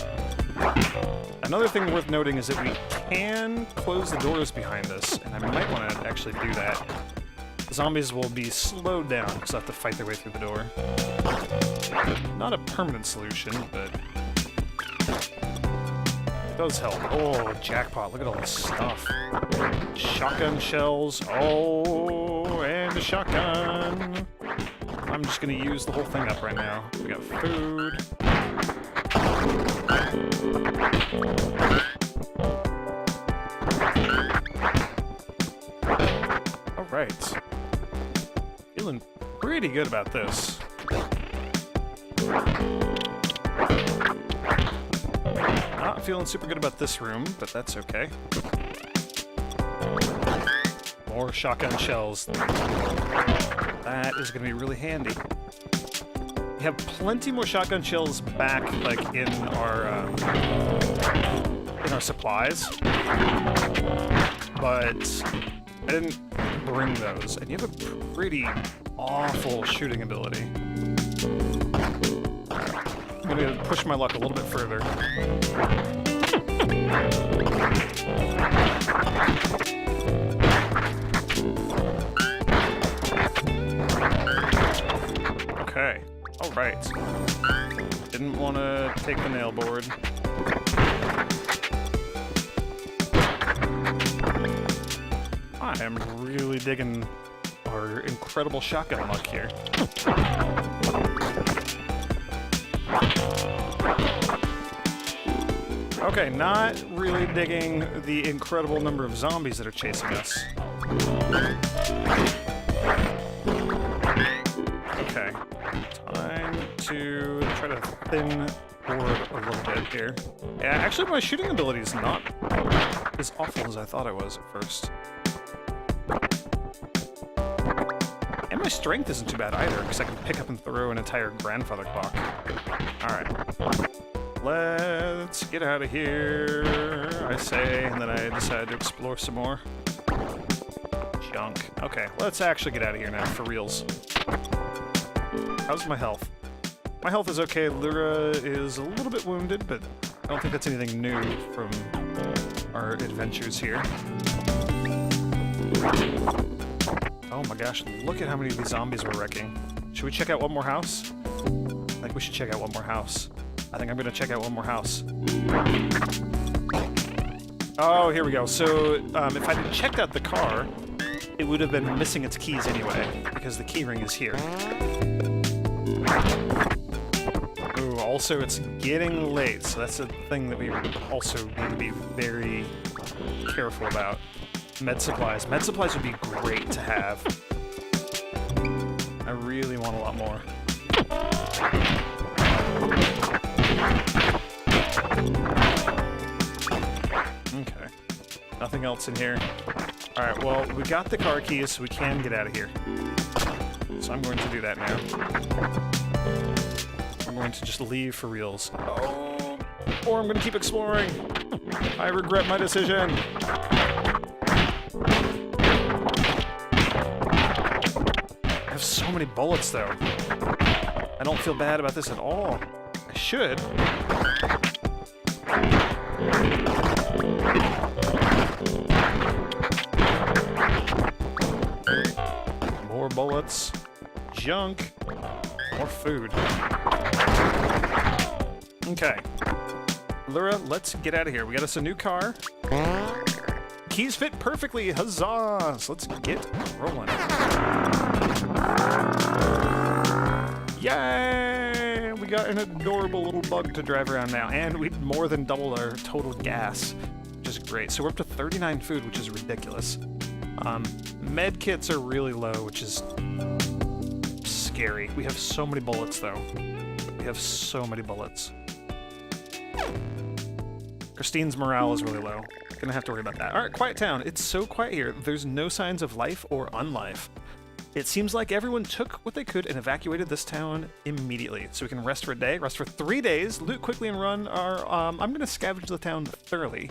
Another thing worth noting is that we can close the doors behind us, and I might want to actually do that. The zombies will be slowed down because they'll have to fight their way through the door. Not a permanent solution, but it does help. Oh, jackpot. Look at all this stuff. Shotgun shells. Oh, and a shotgun. I'm just going to use the whole thing up right now. We got food. right. Feeling pretty good about this. Not feeling super good about this room, but that's okay. More shotgun shells. That is going to be really handy. We have plenty more shotgun shells back, like, in our supplies. But I didn't bring those. And you have a pretty awful shooting ability. I'm going to push my luck a little bit further. Okay. All right. Didn't want to take the nail board. I am really digging our incredible shotgun luck here. Okay, not really digging the incredible number of zombies that are chasing us. Okay, time to try to thin board a little bit here. Yeah, actually my shooting ability is not as awful as I thought it was at first. And my strength isn't too bad either, because I can pick up and throw an entire grandfather clock. Alright. Let's get out of here, I say, and then I decide to explore some more. Junk. Okay, let's actually get out of here now, for reals. How's my health? My health is okay. Lyra is a little bit wounded, but I don't think that's anything new from our adventures here. Oh my gosh, look at how many of these zombies we're wrecking. Should we check out one more house? I think we should check out one more house. I think I'm gonna check out one more house. Oh, here we go. So, if I had checked out the car, it would have been missing its keys anyway, because the keyring is here. Ooh, also it's getting late, so that's a thing that we also need to be very careful about. Med supplies. Med supplies would be great to have. I really want a lot more. Okay. Nothing else in here. Alright, well, we got the car keys, so we can get out of here. So I'm going to do that now. I'm going to just leave for reals. Oh! Or I'm going to keep exploring! I regret my decision! I have so many bullets, though. I don't feel bad about this at all. I should. More bullets. Junk. More food. Okay. Lyra, let's get out of here. We got us a new car. Keys fit perfectly. Huzzah! So let's get rolling. Yay! We got an adorable little bug to drive around now, and we more than doubled our total gas, which is great. So we're up to 39 food, which is ridiculous. Med kits are really low, which is scary. We have so many bullets, though. We have so many bullets. Christine's morale is really low. Gonna have to worry about that. Alright, quiet town. It's so quiet here. There's no signs of life or unlife. It seems like everyone took what they could and evacuated this town immediately. So we can rest for a day, rest for 3 days, loot quickly, and run our... I'm gonna scavenge the town thoroughly.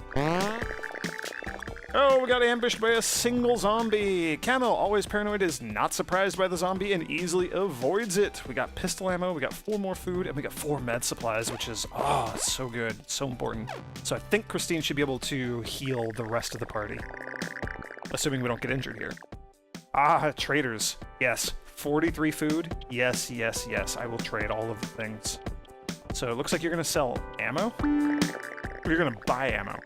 Oh, we got ambushed by a single zombie. Camo, always paranoid, is not surprised by the zombie and easily avoids it. We got pistol ammo, we got 4 more food, and we got 4 med supplies, which is, oh, so good, so important. So I think Christine should be able to heal the rest of the party. Assuming we don't get injured here. Ah, traders. Yes. 43 food. Yes, yes, yes. I will trade all of the things. So it looks like you're going to sell ammo? Or you're going to buy ammo?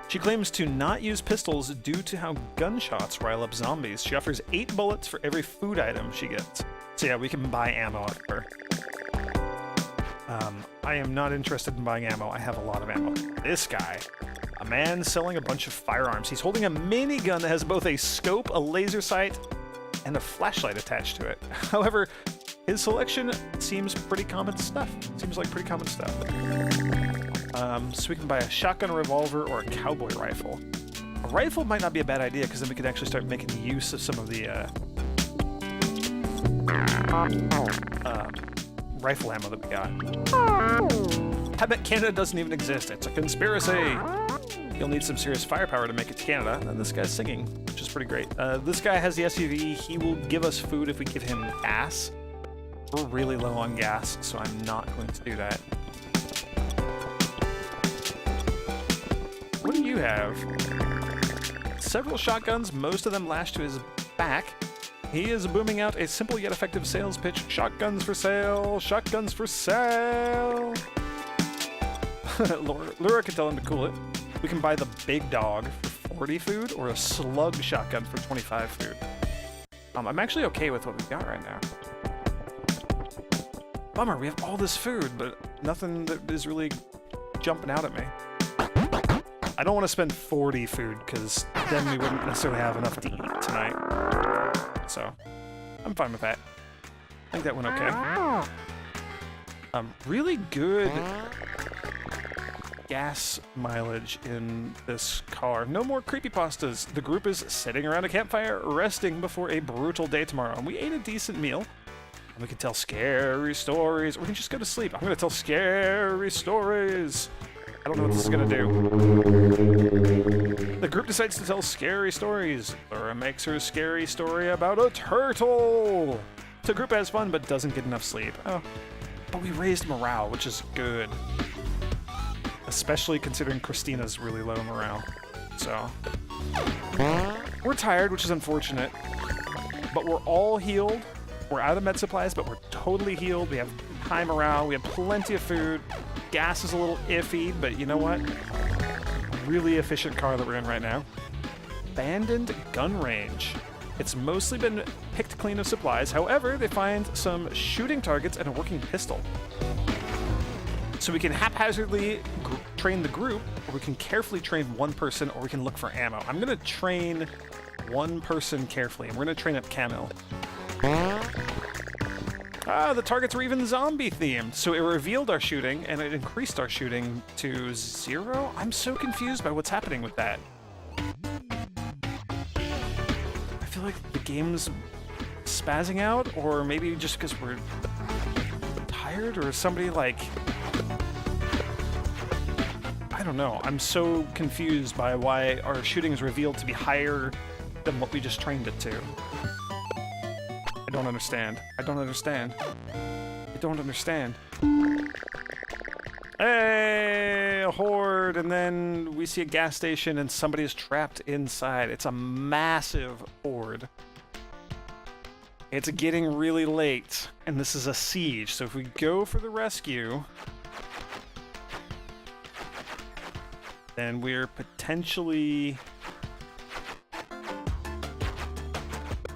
She claims to not use pistols due to how gunshots rile up zombies. She offers 8 bullets for every food item she gets. So yeah, we can buy ammo off her. I am not interested in buying ammo. I have a lot of ammo. This guy. A man selling a bunch of firearms. He's holding a minigun that has both a scope, a laser sight, and a flashlight attached to it. However, his selection seems pretty common stuff. Seems like pretty common stuff. So we can buy a shotgun, a revolver, or a cowboy rifle. A rifle might not be a bad idea, because then we could actually start making use of some of the rifle ammo that we got. I bet Canada doesn't even exist. It's a conspiracy. You'll need some serious firepower to make it to Canada. And this guy's singing, which is pretty great. This guy has the SUV. He will give us food if we give him gas. We're really low on gas, so I'm not going to do that. What do you have? Several shotguns, most of them lashed to his back. He is booming out a simple yet effective sales pitch. Shotguns for sale! Shotguns for sale! Laura can tell him to cool it. We can buy the big dog for 40 food or a slug shotgun for 25 food. I'm actually okay with what we've got right now. Bummer, we have all this food, but nothing that is really jumping out at me. I don't want to spend 40 food, because then we wouldn't necessarily have enough to eat tonight. So, I'm fine with that. I think that went okay. Really good gas mileage in this car. No more creepypastas. The group is sitting around a campfire, resting before a brutal day tomorrow. And we ate a decent meal. And we can tell scary stories, or we can just go to sleep. I'm going to tell scary stories. I don't know what this is going to do. The group decides to tell scary stories. Laura makes her scary story about a turtle. The group has fun, but doesn't get enough sleep. Oh, but we raised morale, which is good. Especially considering Christina's really low morale. So, we're tired, which is unfortunate. But we're all healed. We're out of med supplies, but we're totally healed. We have high morale. We have plenty of food. Gas is a little iffy, but you know what? Really efficient car that we're in right now. Abandoned gun range. It's mostly been picked clean of supplies. However, they find some shooting targets and a working pistol. So we can haphazardly train the group, or we can carefully train one person, or we can look for ammo. I'm going to train one person carefully, and we're going to train up Camille. The targets were even zombie themed, so it revealed our shooting and it increased our shooting to 0. I'm so confused by what's happening with that. I feel like the game's spazzing out, or maybe just because we're tired, or somebody like... I don't know. I'm so confused by why our shooting is revealed to be higher than what we just trained it to. I don't understand. I don't understand. I don't understand. Hey, a horde, and then we see a gas station and somebody is trapped inside. It's a massive horde. It's getting really late, and this is a siege. So if we go for the rescue, then we're potentially...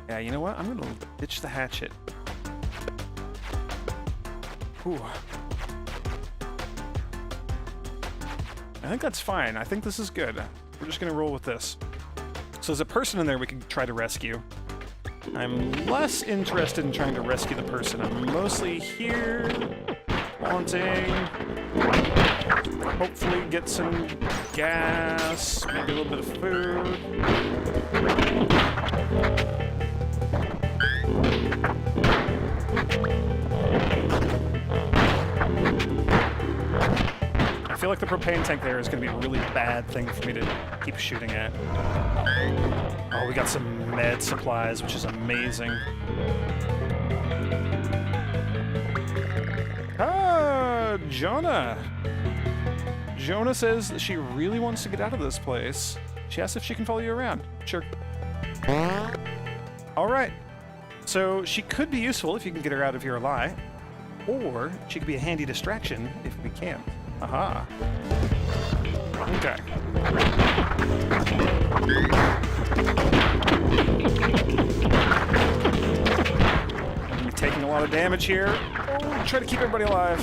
Yeah, you know what? I'm gonna ditch the hatchet. Ooh. I think that's fine. I think this is good. We're just gonna roll with this. So there's a person in there we can try to rescue. I'm less interested in trying to rescue the person. I'm mostly here wanting... hopefully get some gas, maybe a little bit of food. I feel like the propane tank there is going to be a really bad thing for me to keep shooting at. Oh, we got some med supplies, which is amazing. Ah, Jonah. Jonah says that she really wants to get out of this place. She asks if she can follow you around. Sure. All right. So she could be useful if you can get her out of here alive, or she could be a handy distraction if we can't. Aha. Okay. I'm taking a lot of damage here. Oh, try to keep everybody alive.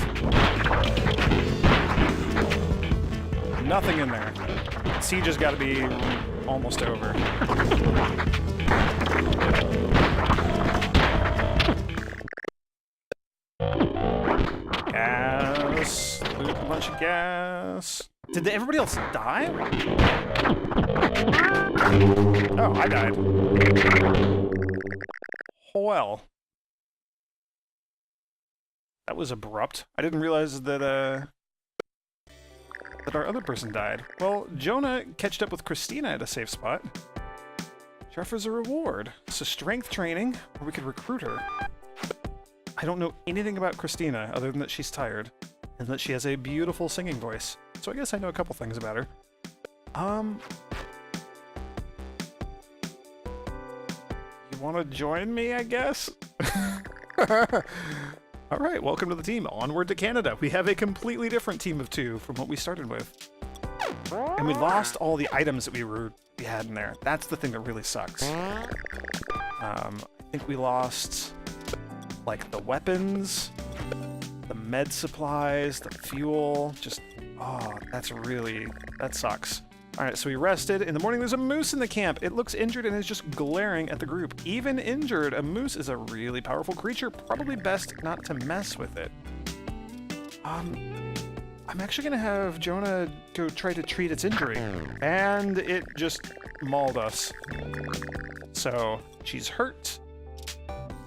Nothing in there. That siege has got to be almost over. Gas. Loot a bunch of gas. Did everybody else die? Oh, I died. Well. That was abrupt. I didn't realize that, that our other person died. Well, Jonah catched up with Christina at a safe spot. She offers a reward. So strength training, or we could recruit her. I don't know anything about Christina other than that she's tired and that she has a beautiful singing voice. So I guess I know a couple things about her. You want to join me, I guess? All right, welcome to the team. Onward to Canada. We have a completely different team of 2 from what we started with. And we lost all the items that we had in there. That's the thing that really sucks. I think we lost, like, the weapons, the med supplies, the fuel. Just, oh, that sucks. All right, so we rested. In the morning, there's a moose in the camp. It looks injured and is just glaring at the group. Even injured, a moose is a really powerful creature. Probably best not to mess with it. I'm actually gonna have Jonah go try to treat its injury. And it just mauled us. So, she's hurt.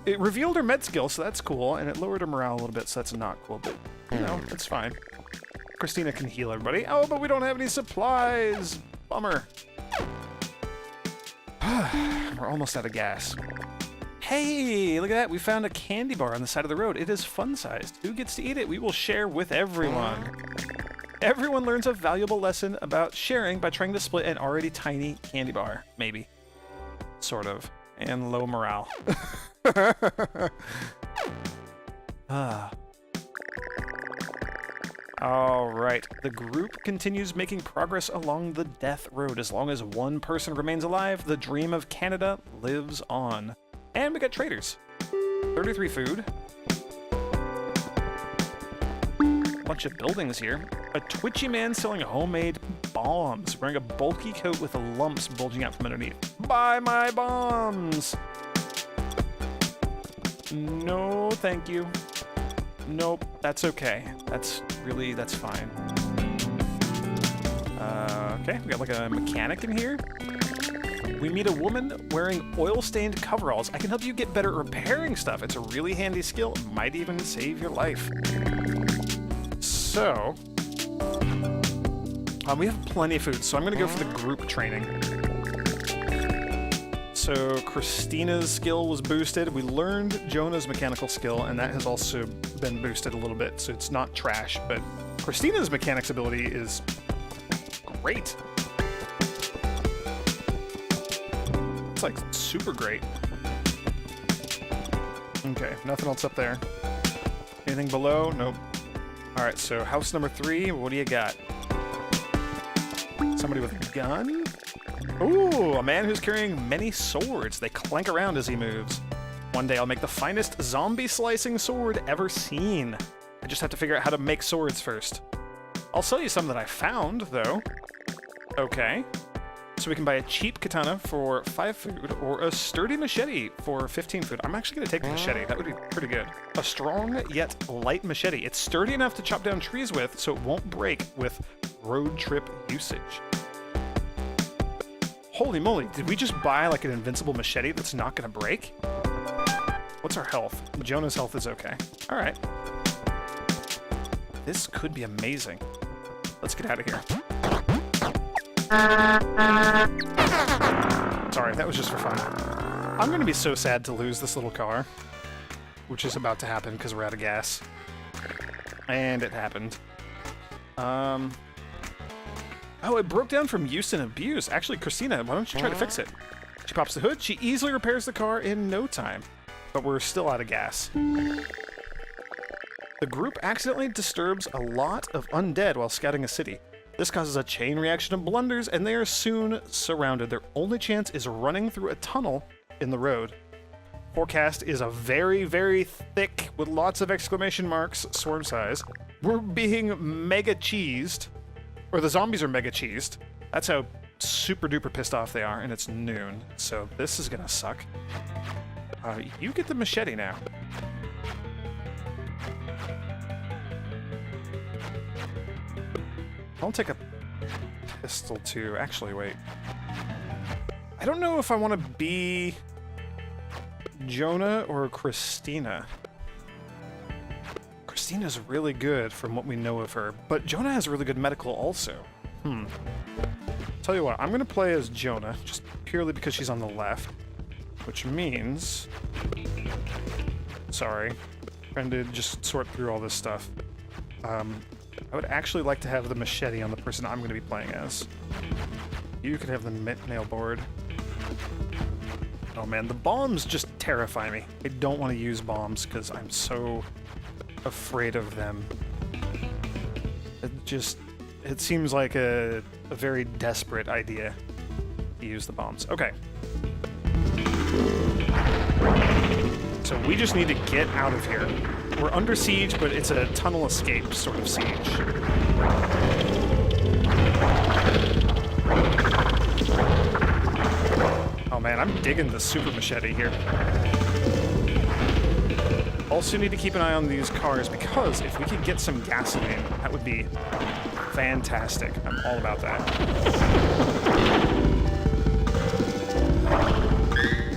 It revealed her med skill, so that's cool, and it lowered her morale a little bit, so that's not cool, but, you know, it's fine. Christina can heal everybody. Oh, but we don't have any supplies! Bummer. We're almost out of gas. Hey, look at that. We found a candy bar on the side of the road. It is fun-sized. Who gets to eat it? We will share with everyone. Everyone learns a valuable lesson about sharing by trying to split an already tiny candy bar. Maybe. Sort of. And low morale. Alright, the group continues making progress along the death road. As long as one person remains alive, the dream of Canada lives on. And we got traders. 33 food. Bunch of buildings here. A twitchy man selling homemade bombs, wearing a bulky coat with lumps bulging out from underneath. Buy my bombs! No, thank you. Nope, that's okay. That's fine. Okay, we got like a mechanic in here. We meet a woman wearing oil-stained coveralls. I can help you get better at repairing stuff. It's a really handy skill. Might even save your life. So, we have plenty of food, so I'm gonna go for the group training. So Christina's skill was boosted. We learned Jonah's mechanical skill, and that has also been boosted a little bit, so it's not trash, but Christina's mechanics ability is great. It's like super great. Okay, nothing else up there. Anything below? Nope. Alright, so house number 3, what do you got? Somebody with a gun? Ooh, a man who's carrying many swords. They clank around as he moves. One day I'll make the finest zombie slicing sword ever seen. I just have to figure out how to make swords first. I'll sell you some that I found, though. Okay. So we can buy a cheap katana for 5 food, or a sturdy machete for 15 food. I'm actually going to take the machete. That would be pretty good. A strong yet light machete. It's sturdy enough to chop down trees with, so it won't break with road trip usage. Holy moly, did we just buy like an invincible machete that's not going to break? What's our health? Jonah's health is okay. All right. This could be amazing. Let's get out of here. Sorry, that was just for fun. I'm going to be so sad to lose this little car, which is about to happen because we're out of gas. And it happened. Oh, it broke down from use and abuse. Actually, Christina, why don't you try to fix it? She pops the hood. She easily repairs the car in no time. But we're still out of gas. The group accidentally disturbs a lot of undead while scouting a city. This causes a chain reaction of blunders, and they are soon surrounded. Their only chance is running through a tunnel in the road. Forecast is a very, very thick, with lots of exclamation marks, swarm size. We're being mega cheesed. Or the zombies are mega cheesed. That's how super duper pissed off they are, and it's noon, so this is gonna suck. You get the machete now. I'll take a pistol too. Actually, wait. I don't know if I want to be Jonah or Christina. Christina's really good from what we know of her, but Jonah has really good medical also. Tell you what, I'm gonna play as Jonah, just purely because she's on the left, which means... Sorry, trying to just sort through all this stuff. I would actually like to have the machete on the person I'm gonna be playing as. You could have the nail board. Oh man, the bombs just terrify me. I don't want to use bombs because I'm so afraid of them. It seems like a very desperate idea to use the bombs. Okay. So we just need to get out of here. We're under siege, but it's a tunnel escape sort of siege. Oh man, I'm digging the super machete here. Also need to keep an eye on these cars because if we could get some gasoline, that would be fantastic. I'm all about that.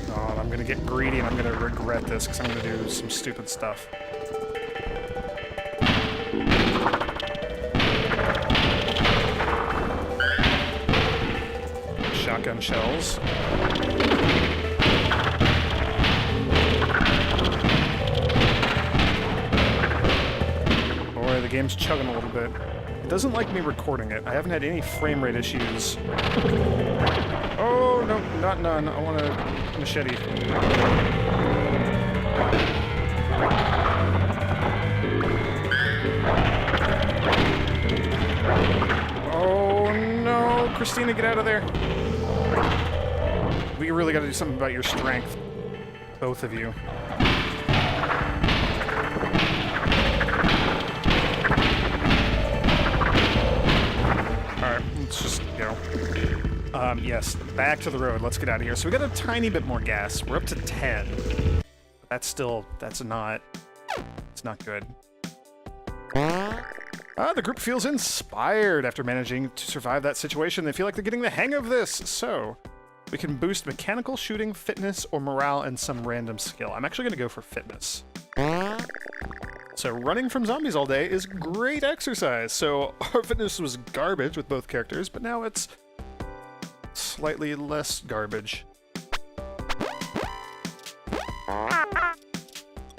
Oh, I'm gonna get greedy and I'm gonna regret this because I'm gonna do some stupid stuff. Shotgun shells. Boy, the game's chugging a little bit. It doesn't like me recording it. I haven't had any frame rate issues. Oh, no, not none. I want a machete. Oh, no. Christina, get out of there. We really got to do something about your strength. Both of you. Alright, let's just go. Yes, back to the road. Let's get out of here. So we got a tiny bit more gas. We're up to 10. It's not good. The group feels inspired after managing to survive that situation. They feel like they're getting the hang of this. So we can boost mechanical shooting, fitness, or morale, and some random skill. I'm actually going to go for fitness. So running from zombies all day is great exercise. So our fitness was garbage with both characters, but now it's slightly less garbage.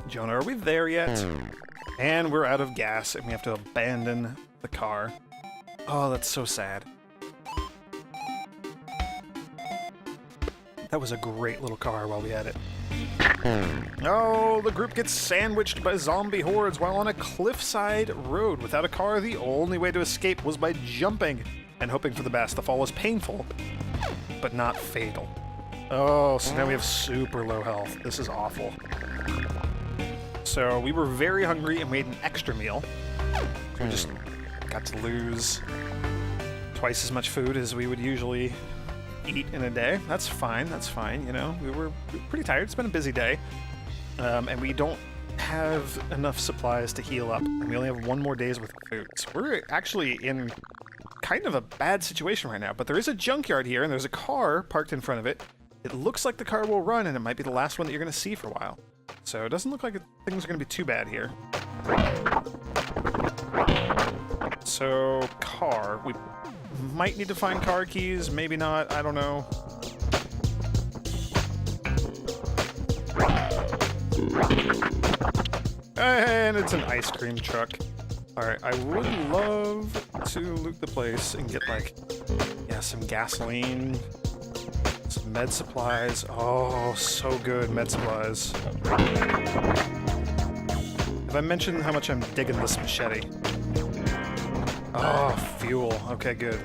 Jonah, are we there yet? And we're out of gas, and we have to abandon the car. Oh, that's so sad. That was a great little car while we had it. Oh, the group gets sandwiched by zombie hordes while on a cliffside road. Without a car, the only way to escape was by jumping and hoping for the best. The fall was painful, but not fatal. Oh, so now we have super low health. This is awful. So we were very hungry and made an extra meal. We just got to lose twice as much food as we would usually eat in a day. That's fine, you know. We were pretty tired. It's been a busy day. And we don't have enough supplies to heal up. And we only have one more day's worth of food. So we're actually in kind of a bad situation right now. But there is a junkyard here, and there's a car parked in front of it. It looks like the car will run, and it might be the last one that you're going to see for a while. So it doesn't look like things are going to be too bad here. So, car. We might need to find car keys, maybe not, I don't know. And it's an ice cream truck. Alright, I would love to loot the place and get, like, yeah, some gasoline, some med supplies. Oh, so good, med supplies. Have I mentioned how much I'm digging this machete? Oh, fuel. Okay, good.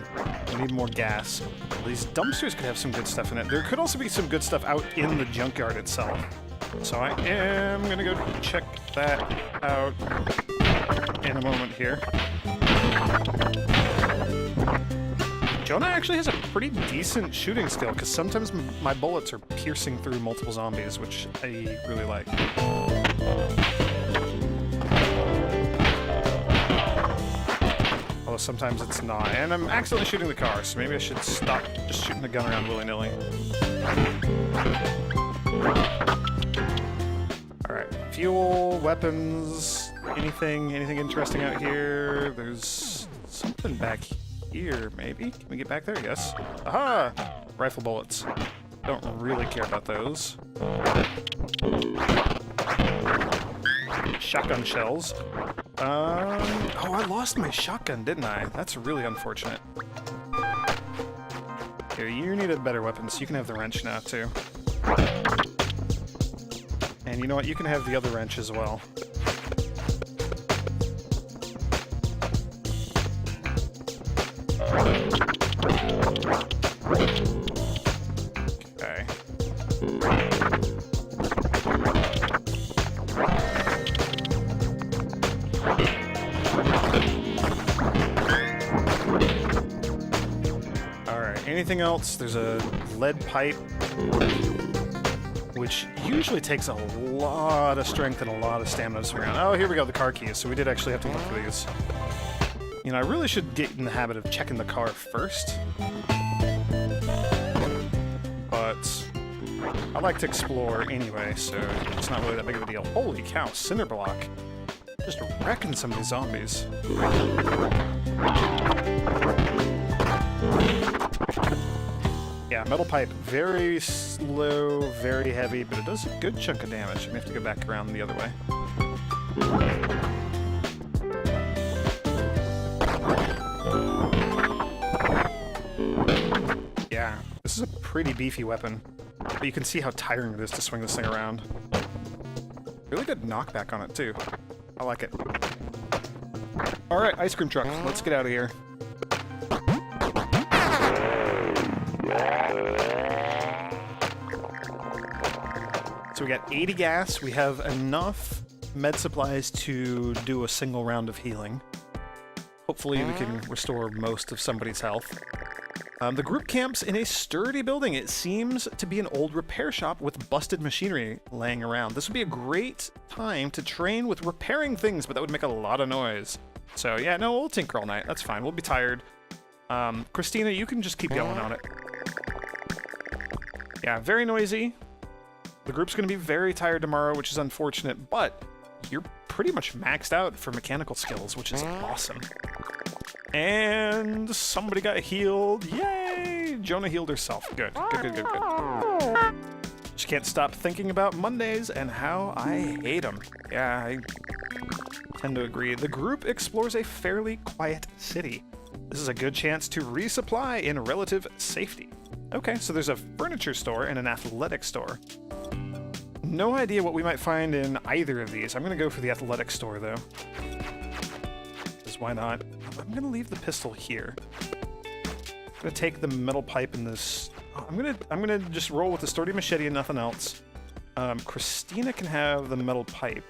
We need more gas. These dumpsters could have some good stuff in it. There could also be some good stuff out in the junkyard itself. So I am gonna go check that out in a moment here. Jonah actually has a pretty decent shooting skill, because sometimes my bullets are piercing through multiple zombies, which I really like. Although sometimes it's not. And I'm accidentally shooting the car, so maybe I should stop just shooting the gun around willy-nilly. Alright, fuel, weapons, anything interesting out here? There's something back here, maybe? Can we get back there? Yes. Aha! Rifle bullets. Don't really care about those. Shotgun shells. Oh, I lost my shotgun, didn't I? That's really unfortunate. Here, you need a better weapon, so you can have the wrench now, too. And you know what? You can have the other wrench as well. Okay. Alright, anything else? There's a lead pipe, which usually takes a lot of strength and a lot of stamina to swing around. Oh, here we go, the car keys. So we did actually have to look for these. You know, I really should get in the habit of checking the car first. But I like to explore anyway, so it's not really that big of a deal. Holy cow, cinder block. Just wrecking some of these zombies. Yeah, metal pipe, very slow, very heavy, but it does a good chunk of damage. I may have to go back around the other way. Yeah, this is a pretty beefy weapon, but you can see how tiring it is to swing this thing around. Really good knockback on it, too. I like it. Alright, ice cream truck, let's get out of here. So we got 80 gas, we have enough med supplies to do a single round of healing. Hopefully we can restore most of somebody's health. The group camps in a sturdy building. It seems to be an old repair shop with busted machinery laying around. This would be a great time to train with repairing things, but that would make a lot of noise. So yeah, no, we'll tinker all night. That's fine. We'll be tired. Christina, you can just keep going on it. Yeah, very noisy. The group's going to be very tired tomorrow, which is unfortunate, but you're pretty much maxed out for mechanical skills, which is awesome. And somebody got healed. Yay! Jonah healed herself. Good. Good. Just can't stop thinking about Mondays and how I hate them. Yeah, I tend to agree. The group explores a fairly quiet city. This is a good chance to resupply in relative safety. Okay, so there's a furniture store and an athletic store. No idea what we might find in either of these. I'm going to go for the athletic store, though. Because why not? I'm going to leave the pistol here. I'm going to take the metal pipe in this... I'm gonna just roll with the sturdy machete and nothing else. Christina can have the metal pipe.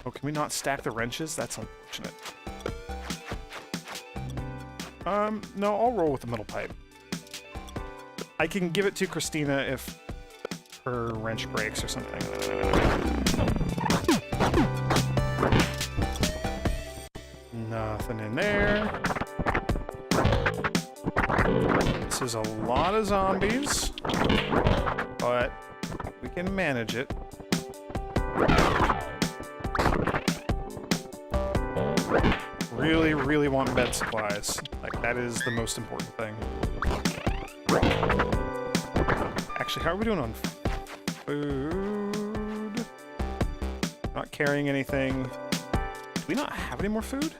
Oh, can we not stack the wrenches? That's unfortunate. No, I'll roll with the metal pipe. I can give it to Christina if her wrench breaks or something. Nothing in there. This is a lot of zombies, but we can manage it. Really, really want bed supplies. Like, that is the most important thing. Actually, how are we doing on food? Not carrying anything. Do we not have any more food?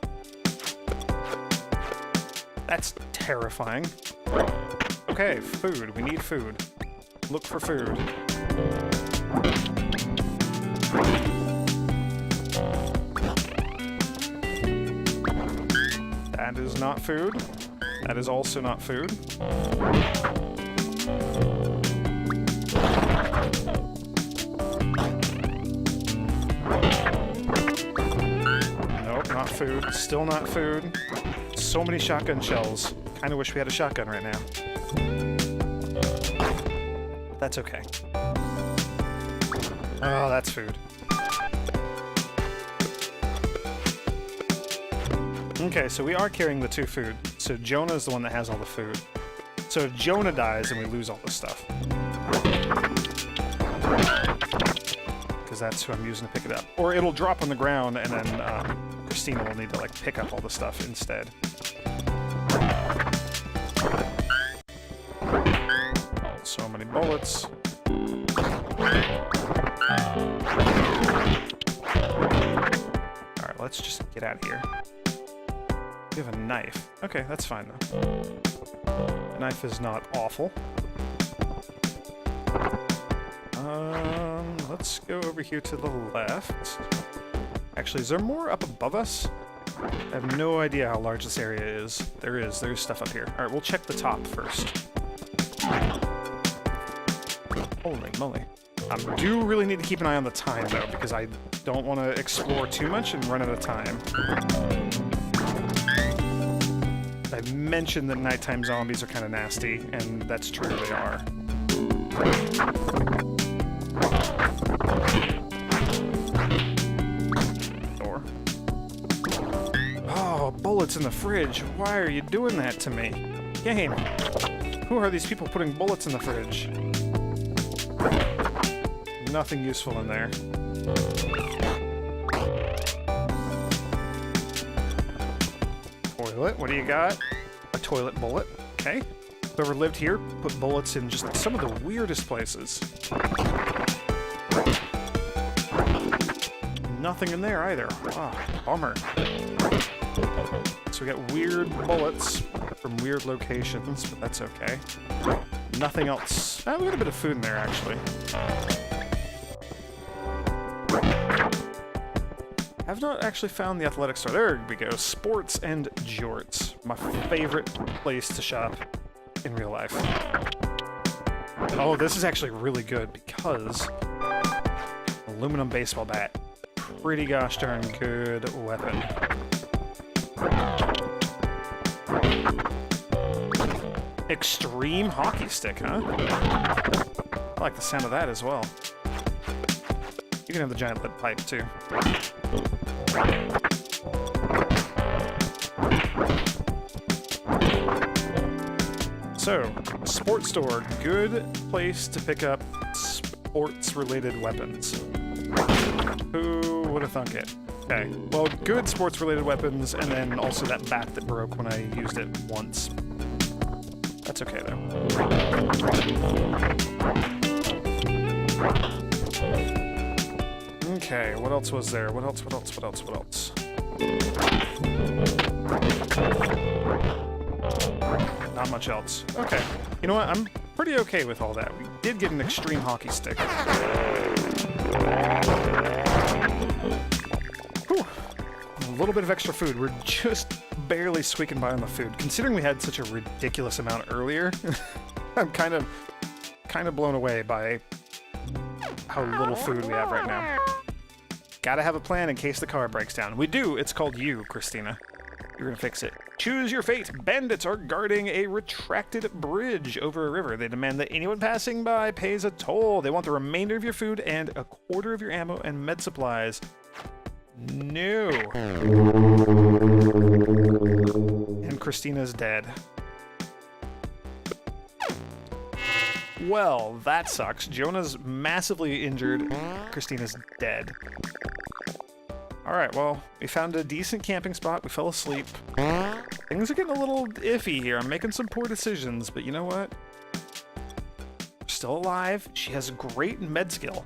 That's terrifying. Okay, food. We need food. Look for food. That is not food. That is also not food. Nope, not food. Still not food. So many shotgun shells. Kinda wish we had a shotgun right now. That's okay. Oh, that's food. Okay, so we are carrying the 2 food. So Jonah's the one that has all the food. So if Jonah dies, then we lose all this stuff. Because that's who I'm using to pick it up. Or it'll drop on the ground, and then Christina will need to like pick up all the stuff instead. So many bullets. Alright, let's just get out of here. We have a knife. Okay, that's fine though. The knife is not awful. Let's go over here to the left. Actually, is there more up above us? I have no idea how large this area is. There's stuff up here. Alright, we'll check the top first. Holy moly. I do really need to keep an eye on the time, though, because I don't want to explore too much and run out of time. I've mentioned that nighttime zombies are kind of nasty, and that's true, they are. Door. Oh, bullets in the fridge. Why are you doing that to me? Game. Who are these people putting bullets in the fridge? Nothing useful in there. Toilet, what do you got? A toilet bullet, okay. Whoever lived here put bullets in just some of the weirdest places. Nothing in there either. Ah, bummer. So we got weird bullets from weird locations, but that's okay. Nothing else. We got a bit of food in there, actually. I've not actually found the athletic store. There we go. Sports and jorts. My favorite place to shop in real life. Oh, this is actually really good because aluminum baseball bat. Pretty gosh darn good weapon. Extreme hockey stick, huh? I like the sound of that as well. You can have the giant lead pipe, too. So, sports store. Good place to pick up sports-related weapons. Who would have thunk it? Okay, well, good sports-related weapons, and then also that bat that broke when I used it once. That's okay, though. Okay, what else was there? What else? Not much else. Okay. You know what? I'm pretty okay with all that. We did get an extreme hockey stick. Whew. A little bit of extra food. We're just barely squeaking by on the food. Considering we had such a ridiculous amount earlier, I'm kind of blown away by how little food we have right now. Gotta have a plan in case the car breaks down. We do. It's called you, Christina. You're gonna fix it. Choose your fate. Bandits are guarding a retracted bridge over a river. They demand that anyone passing by pays a toll. They want the remainder of your food and a quarter of your ammo and med supplies. No. And Christina's dead. Well, that sucks. Jonah's massively injured. Christina's dead. Alright, well, we found a decent camping spot. We fell asleep. Things are getting a little iffy here. I'm making some poor decisions, but you know what? We're still alive. She has great med skill.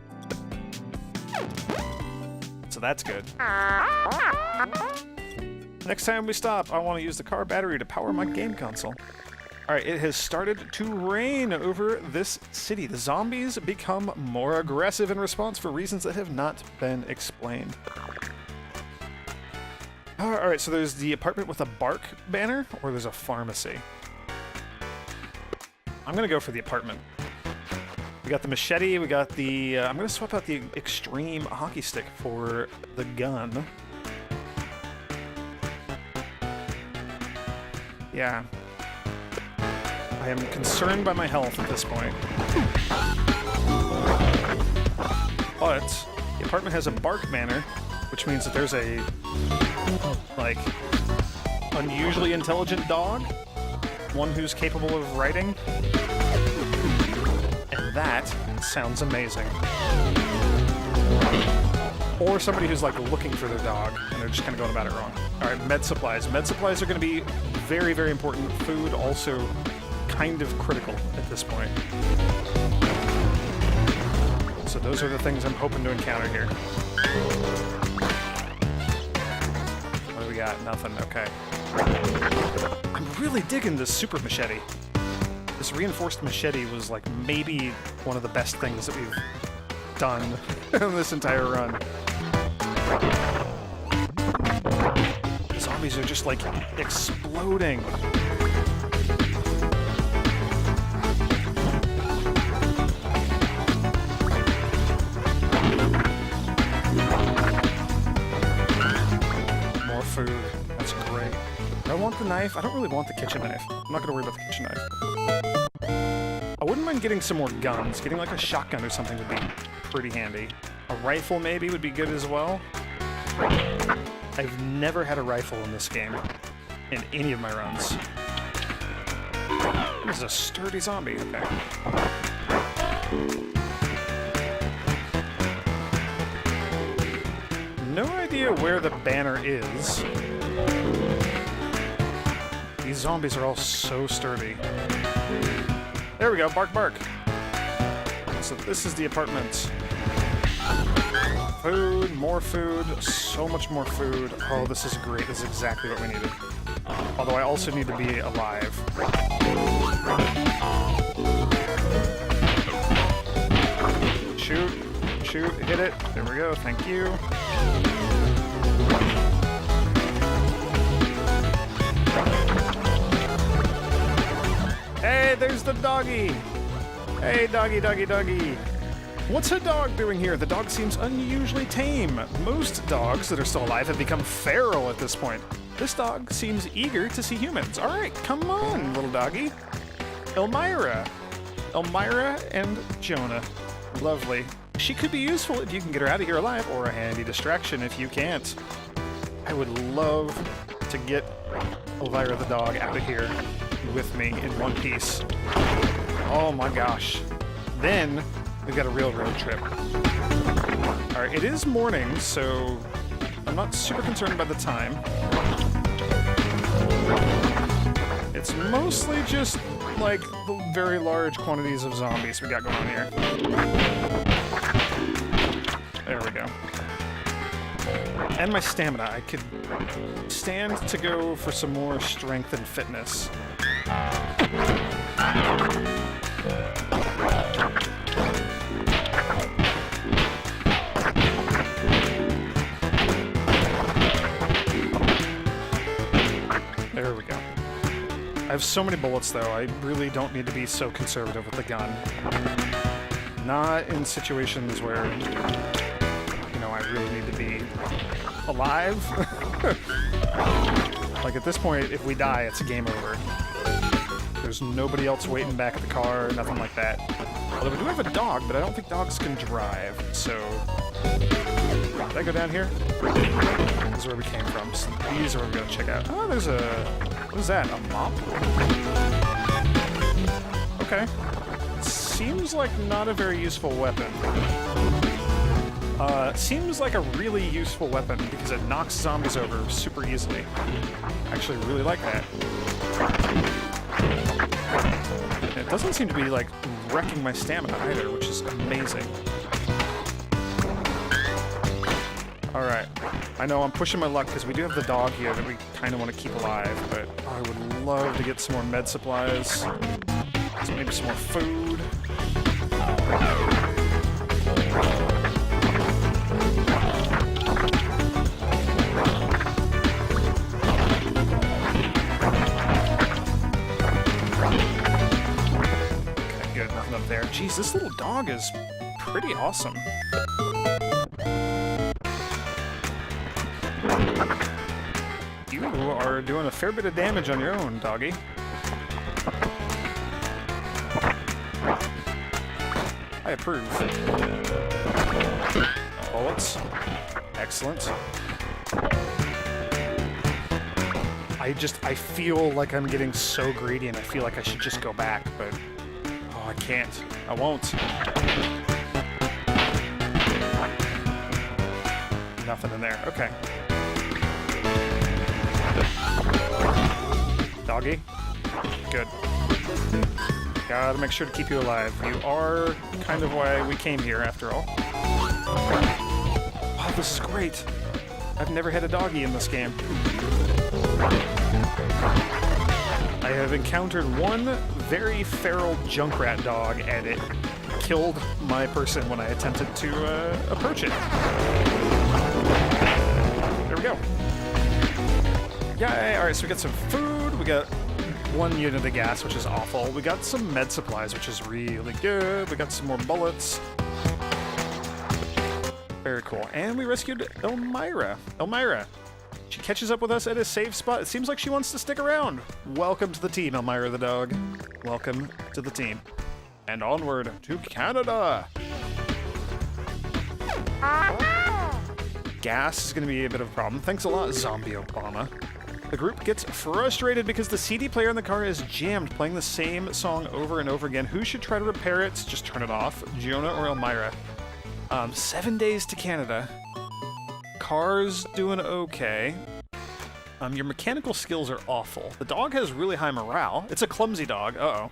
So that's good. Next time we stop, I want to use the car battery to power my game console. Alright, it has started to rain over this city. The zombies become more aggressive in response for reasons that have not been explained. Alright, so there's the apartment with a bark banner, or there's a pharmacy. I'm gonna go for the apartment. We got the machete, we got the... I'm gonna swap out the extreme hockey stick for the gun. Yeah. I am concerned by my health at this point. But the apartment has a bark manor, which means that there's a, like, unusually intelligent dog. One who's capable of writing. And that sounds amazing. Or somebody who's, like, looking for their dog, and they're just kind of going about it wrong. Alright, med supplies. Med supplies are going to be very, very important. Food also kind of critical at this point. So those are the things I'm hoping to encounter here. What do we got? Nothing. Okay. I'm really digging this super machete. This reinforced machete was, like, maybe one of the best things that we've done in this entire run. The zombies are just, like, exploding. More food. That's great. Do I want the knife? I don't really want the kitchen knife. I'm not going to worry about the kitchen knife. I wouldn't mind getting some more guns. Getting, like, a shotgun or something would be pretty handy. A rifle maybe would be good as well. I've never had a rifle in this game, in any of my runs. This is a sturdy zombie, okay. No idea where the banner is. These zombies are all so sturdy. There we go, bark bark. So this is the apartment. Food, more food, so much more food. Oh, this is great. This is exactly what we needed. Although I also need to be alive. Shoot, shoot, hit it. There we go, thank you. Hey, there's the doggy! Hey, doggy, doggy, doggy. What's a dog doing here? The dog seems unusually tame. Most dogs that are still alive have become feral at this point. This dog seems eager to see humans. All right, come on, little doggy. Elmira. Elmira and Jonah. Lovely. She could be useful if you can get her out of here alive, or a handy distraction if you can't. I would love to get Elvira the dog out of here with me in one piece. Oh my gosh. Then we've got a real road trip. Alright, it is morning, so I'm not super concerned about the time. It's mostly just, like, the very large quantities of zombies we got going on here. There we go. And my stamina. I could stand to go for some more strength and fitness. There we go. I have so many bullets, though. I really don't need to be so conservative with the gun. Not in situations where, you know, I really need to be alive. Like, at this point, if we die, it's game over. There's nobody else waiting back at the car, nothing like that. Although we do have a dog, but I don't think dogs can drive, so... Did I go down here? This is where we came from, so these are what we're gonna check out. Oh, there's a... What is that? A mop? Okay. Seems like not a very useful weapon. Seems like a really useful weapon because it knocks zombies over super easily. Actually really like that. And it doesn't seem to be, like, wrecking my stamina either, which is amazing. Alright. I know I'm pushing my luck because we do have the dog here that we kind of want to keep alive, but I would love to get some more med supplies. So maybe some more food. Okay, good. Nothing up there. Jeez, this little dog is pretty awesome. You are are doing a fair bit of damage on your own, doggy. I approve. Bullets. Excellent. I feel like I'm getting so greedy and I feel like I should just go back, but oh, I can't. I won't. Nothing in there. Okay. Doggy. Good. Gotta make sure to keep you alive. You are kind of why we came here, after all. Wow, this is great. I've never had a doggy in this game. I have encountered one very feral junkrat dog, and it killed my person when I attempted to approach it. There we go. Yay! Alright, so we got some food, we got 1 unit of gas, which is awful. We got some med supplies, which is really good. We got some more bullets. Very cool. And we rescued Elmira. Elmira. She catches up with us at a safe spot. It seems like she wants to stick around. Welcome to the team, Elmira the dog. Welcome to the team. And onward to Canada. Gas is going to be a bit of a problem. Thanks a lot, Zombie Obama. The group gets frustrated because the CD player in the car is jammed, playing the same song over and over again. Who should try to repair it? Just turn it off. Jonah or Elmira? 7 days to Canada. Car's doing okay. Your mechanical skills are awful. The dog has really high morale. It's a clumsy dog. Uh-oh.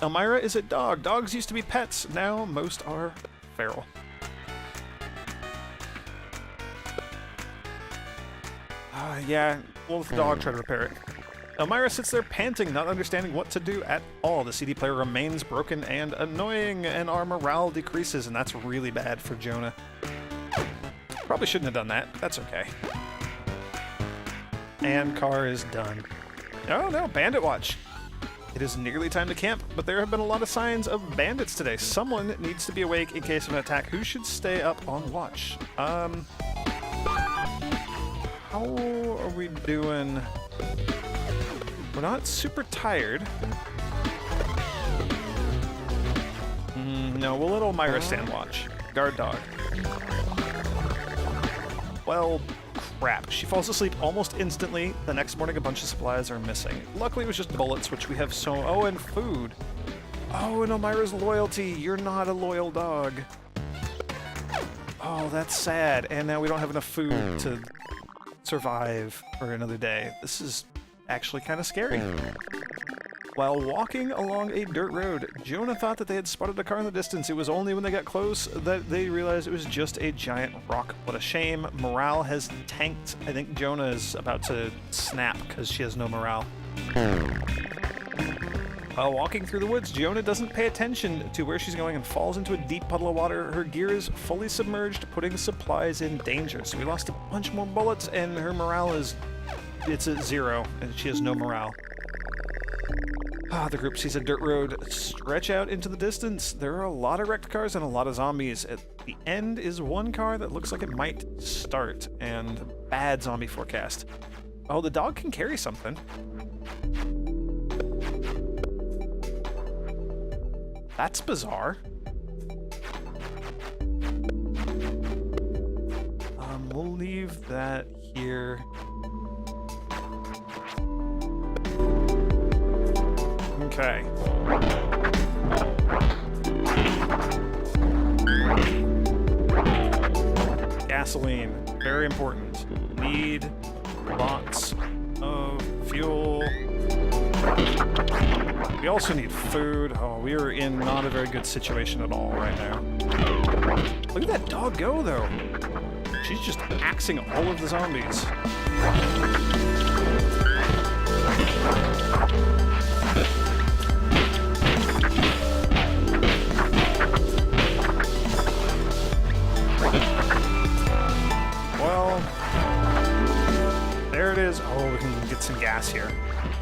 Elmira is a dog. Dogs used to be pets. Now most are feral. Yeah, we'll let the dog try to repair it. Elmira sits there panting, not understanding what to do at all. The CD player remains broken and annoying, and our morale decreases, and that's really bad for Jonah. Probably shouldn't have done that. That's okay. And car is done. Oh no, bandit watch. It is nearly time to camp, but there have been a lot of signs of bandits today. Someone needs to be awake in case of an attack. Who should stay up on watch? How are we doing? We're not super tired. No, we'll let Elmira stand watch. Guard dog. Well, crap. She falls asleep almost instantly. The next morning, a bunch of supplies are missing. Luckily, it was just bullets, which we have so... Oh, and food. Oh, and Elmira's loyalty. You're not a loyal dog. Oh, that's sad. And now we don't have enough food to survive for another day. This is actually kind of scary. While walking along a dirt road, Jonah thought that they had spotted a car in the distance. It was only when they got close that they realized it was just a giant rock. What a shame. Morale has tanked. I think Jonah is about to snap because she has no morale. While walking through the woods, Jonah doesn't pay attention to where she's going and falls into a deep puddle of water. Her gear is fully submerged, putting supplies in danger. So we lost a bunch more bullets, and her morale is... it's at 0, and she has no morale. The group sees a dirt road stretch out into the distance. There are a lot of wrecked cars and a lot of zombies. At the end is one car that looks like it might start, and bad zombie forecast. Oh, the dog can carry something. That's bizarre. We'll leave that here. Okay. Gasoline, very important. Need lots of fuel. We also need food. Oh, we are in not a very good situation at all right now. Look at that dog go, though. She's just axing all of the zombies. Well, there it is. Oh, we can get some gas here.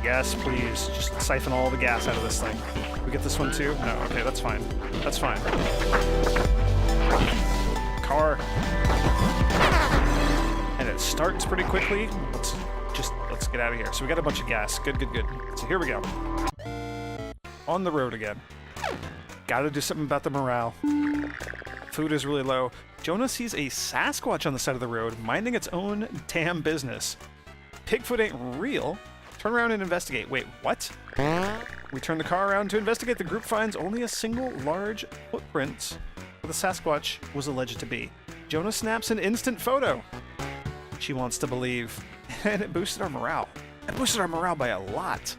Yes, please. Just siphon all the gas out of this thing. We get this one too? No, okay, that's fine. That's fine. Car. And it starts pretty quickly. Let's Just, let's get out of here. So we got a bunch of gas. Good, good, good. So here we go. On the road again. Gotta do something about the morale. Food is really low. Jonah sees a Sasquatch on the side of the road, minding its own damn business. Pigfoot ain't real. Turn around and investigate. Wait, what? We turn the car around to investigate. The group finds only a single large footprint where the Sasquatch was alleged to be. Jonah snaps an instant photo. She wants to believe. And it boosted our morale. It boosted our morale by a lot.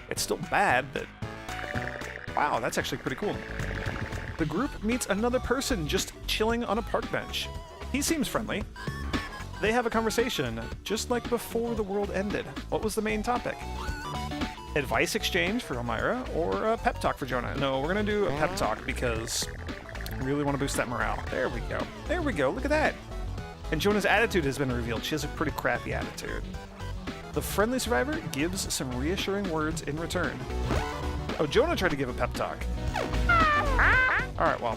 It's still bad, but wow, that's actually pretty cool. The group meets another person just chilling on a park bench. He seems friendly. They have a conversation, just like before the world ended. What was the main topic? Advice exchange for Elmira or a pep talk for Jonah? No, we're gonna do a pep talk because we really want to boost that morale. There we go. There we go. Look at that. And Jonah's attitude has been revealed. She has a pretty crappy attitude. The friendly survivor gives some reassuring words in return. Oh, Jonah tried to give a pep talk. Alright, well,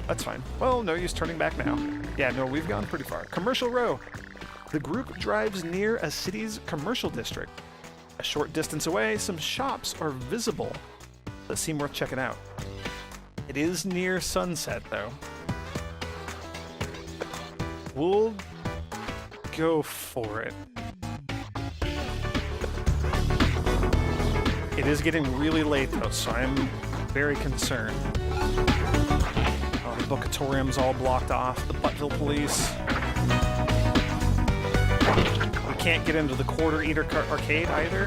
that's fine. Well, no use turning back now. Yeah, no, we've gone pretty far. Commercial row. The group drives near a city's commercial district. A short distance away, some shops are visible that seem worth checking out. It is near sunset, though. We'll go for it. It is getting really late, though, so I'm very concerned. Oh, the Bookatorium's all blocked off. The Buttville police. We can't get into the Quarter Eater arcade either.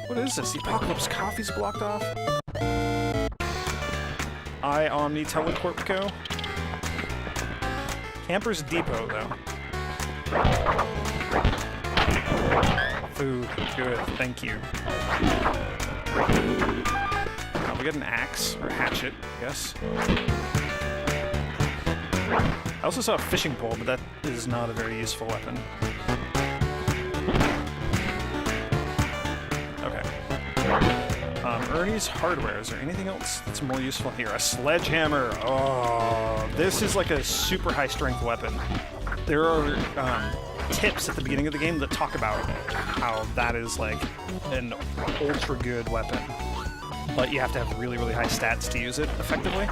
What is this? The Apocalypse Coffee's blocked off? I Omni Telecorp Co. Camper's Depot, though. Food. Good. Thank you. We got an axe, or a hatchet, I guess. I also saw a fishing pole, but that is not a very useful weapon. Okay. Ernie's Hardware. Is there anything else that's more useful here? A sledgehammer. Oh, this is like a super high strength weapon. There are tips at the beginning of the game that talk about how that is like an ultra good weapon. But you have to have really, really high stats to use it effectively.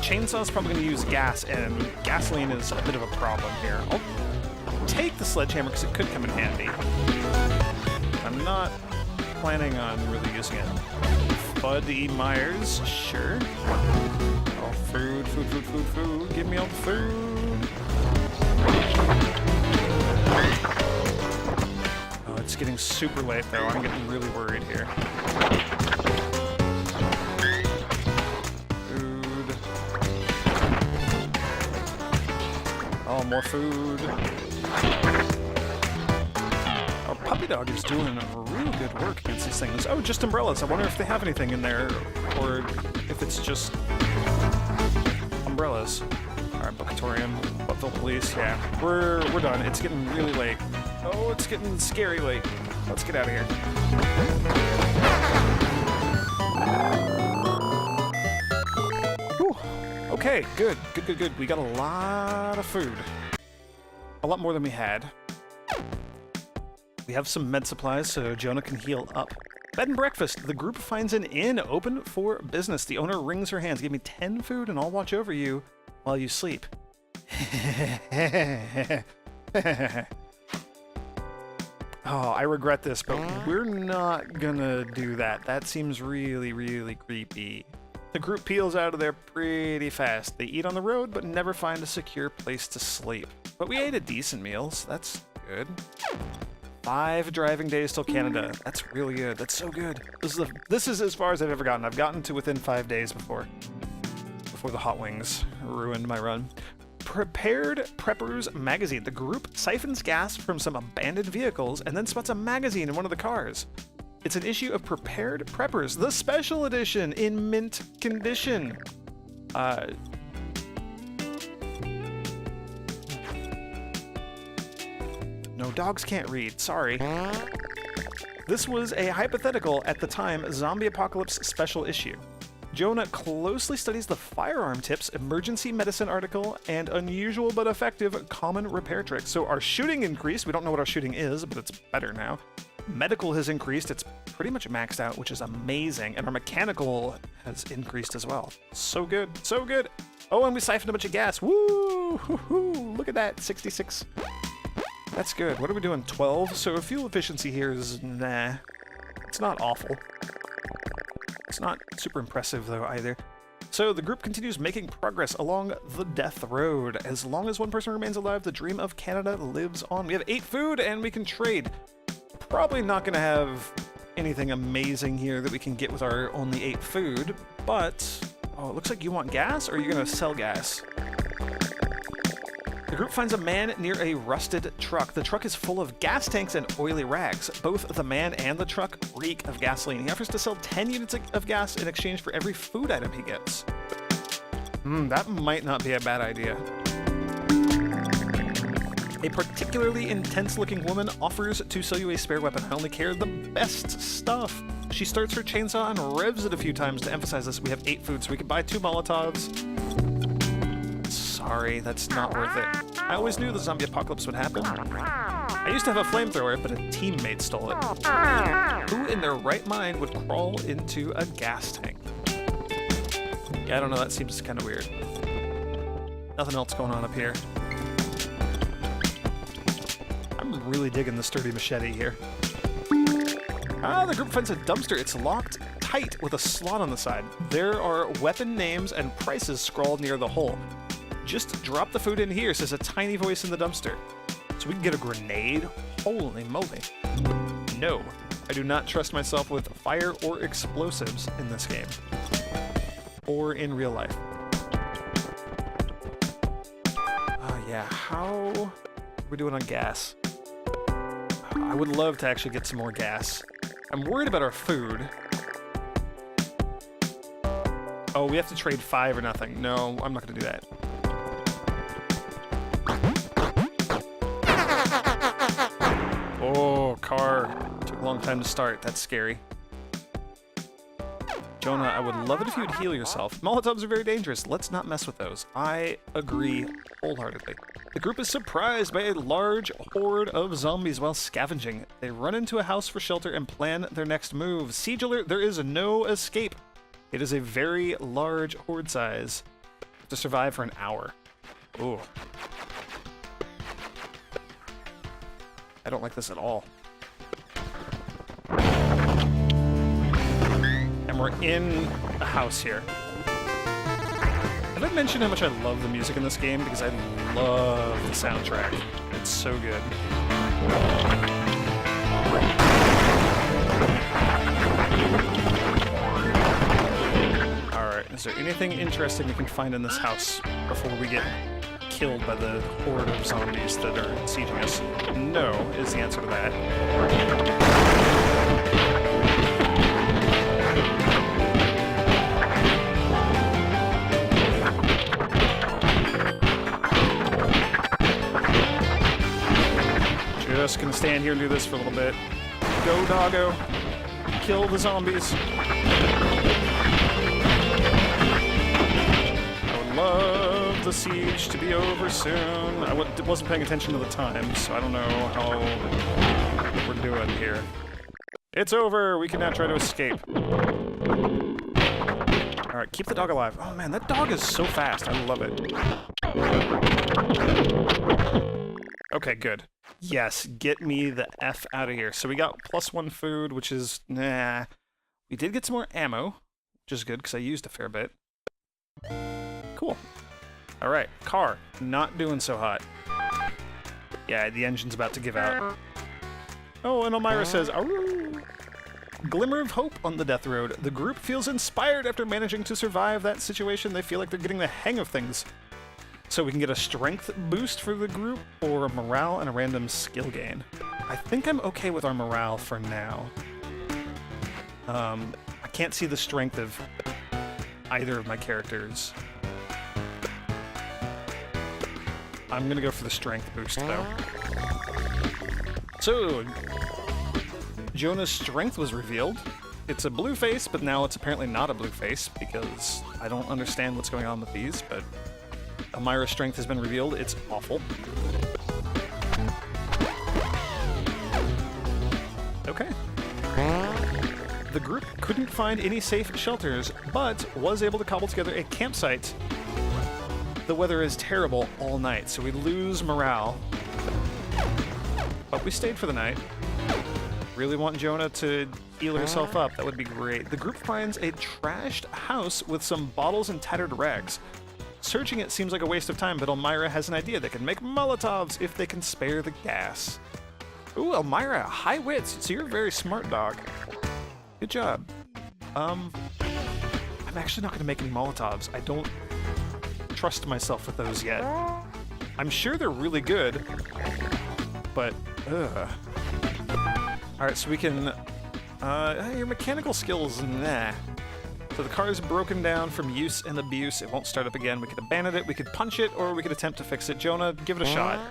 Chainsaw's probably going to use gas, and gasoline is a bit of a problem here. I'll take the sledgehammer because it could come in handy. I'm not planning on really using it. Bud E. Myers, sure. Oh, food, food, food, food, food. Give me all the food. Oh, it's getting super late, though. I'm getting really worried here. Food. Oh, more food. Oh, Puppy Dog is doing real good work against these things. Oh, just umbrellas. I wonder if they have anything in there, or if it's just umbrellas. Alright, Bookatorium, Buttville Police, yeah. We're done. It's getting really late. Oh, it's getting scary late. Let's get out of here. Whew. Okay, good. Good, good, good. We got a lot of food. A lot more than we had. We have some med supplies so Jonah can heal up. Bed and breakfast. The group finds an inn open for business. The owner wrings her hands. Give me 10 food and I'll watch over you while you sleep. Oh, I regret this, but we're not gonna do that. That seems really, really creepy. The group peels out of there pretty fast. They eat on the road, but never find a secure place to sleep. But we ate a decent meal, so that's good. 5 driving days till Canada. That's really good. That's so good. This is as far as I've ever gotten. I've gotten to within 5 days before the hot wings ruined my run. Prepared Preppers magazine. The group siphons gas from some abandoned vehicles and then spots a magazine in one of the cars. It's an issue of Prepared Preppers, the special edition in mint condition. No, dogs can't read. Sorry. This was a hypothetical at the time zombie apocalypse special issue. Jonah closely studies the firearm tips, emergency medicine article, and unusual but effective common repair tricks. So our shooting increased. We don't know what our shooting is, but it's better now. Medical has increased. It's pretty much maxed out, which is amazing. And our mechanical has increased as well. So good. So good. Oh, and we siphoned a bunch of gas. Woo! Hoo-hoo. Look at that. 66. That's good. What are we doing? 12? So fuel efficiency here is nah. It's not awful. It's not super impressive, though, either. So the group continues making progress along the death road. As long as one person remains alive, the dream of Canada lives on. We have 8 food, and we can trade. Probably not going to have anything amazing here that we can get with our only 8 food, but... Oh, it looks like you want gas, or are you going to sell gas? The group finds a man near a rusted truck. The truck is full of gas tanks and oily rags. Both the man and the truck reek of gasoline. He offers to sell 10 units of gas in exchange for every food item he gets. That might not be a bad idea. A particularly intense-looking woman offers to sell you a spare weapon. I only carry the best stuff. She starts her chainsaw and revs it a few times to emphasize this. We have 8 food, so we can buy 2 Molotovs. Sorry, that's not worth it. I always knew the zombie apocalypse would happen. I used to have a flamethrower, but a teammate stole it. Who in their right mind would crawl into a gas tank? Yeah, I don't know, that seems kind of weird. Nothing else going on up here. I'm really digging the sturdy machete here. The group finds a dumpster. It's locked tight with a slot on the side. There are weapon names and prices scrawled near the hole. Just drop the food in here, says a tiny voice in the dumpster. So we can get a grenade? Holy moly. No, I do not trust myself with fire or explosives in this game. Or in real life. Yeah, how are we doing on gas? I would love to actually get some more gas. I'm worried about our food. Oh, we have to trade 5 or nothing. No, I'm not going to do that. Oh, car. Took a long time to start. That's scary. Jonah, I would love it if you'd heal yourself. Molotovs are very dangerous. Let's not mess with those. I agree wholeheartedly. The group is surprised by a large horde of zombies while scavenging. They run into a house for shelter and plan their next move. Siege alert, there is no escape. It is a very large horde size to survive for an hour. Ooh. I don't like this at all. And we're in a house here. Have I mentioned how much I love the music in this game? Because I love the soundtrack. It's so good. Alright, is there anything interesting we can find in this house before we get killed by the horde of zombies that are sieging us? No, is the answer to that. Just gonna stand here and do this for a little bit. Go, doggo. Kill the zombies. I would love the siege to be over soon. I wasn't paying attention to the time, so I don't know how we're doing here. It's over. We can now try to escape. Alright, keep the dog alive. Oh man, that dog is so fast. I love it. Okay, good. Yes, get me the F out of here. So we got +1 food, which is, nah. We did get some more ammo, which is good, because I used a fair bit. Cool. Alright, car. Not doing so hot. Yeah, the engine's about to give out. Oh, and Elmira says, "Aroo!" Glimmer of hope on the death road. The group feels inspired after managing to survive that situation. They feel like they're getting the hang of things. So we can get a strength boost for the group, or a morale and a random skill gain. I think I'm okay with our morale for now. I can't see the strength of either of my characters. I'm gonna go for the strength boost, though. So, Jonah's strength was revealed. it's a blue face, but now it's apparently not a blue face because I don't understand what's going on with these, but Elmira's strength has been revealed. It's awful. Okay. The group couldn't find any safe shelters, but was able to cobble together a campsite. The weather is terrible all night, so we lose morale. But we stayed for the night. Really want Jonah to heal herself up. That would be great. The group finds a trashed house with some bottles and tattered rags. Searching it seems like a waste of time, but Elmira has an idea. They can make Molotovs if they can spare the gas. Ooh, Elmira, high wits. So you're a very smart dog. Good job. I'm actually not going to make any Molotovs. I don't trust myself with those yet. I'm sure they're really good, but Alright, so we can... your mechanical skills, nah. So the car is broken down from use and abuse. It won't start up again. We could abandon it, we could punch it, or we could attempt to fix it. Jonah, give it a shot.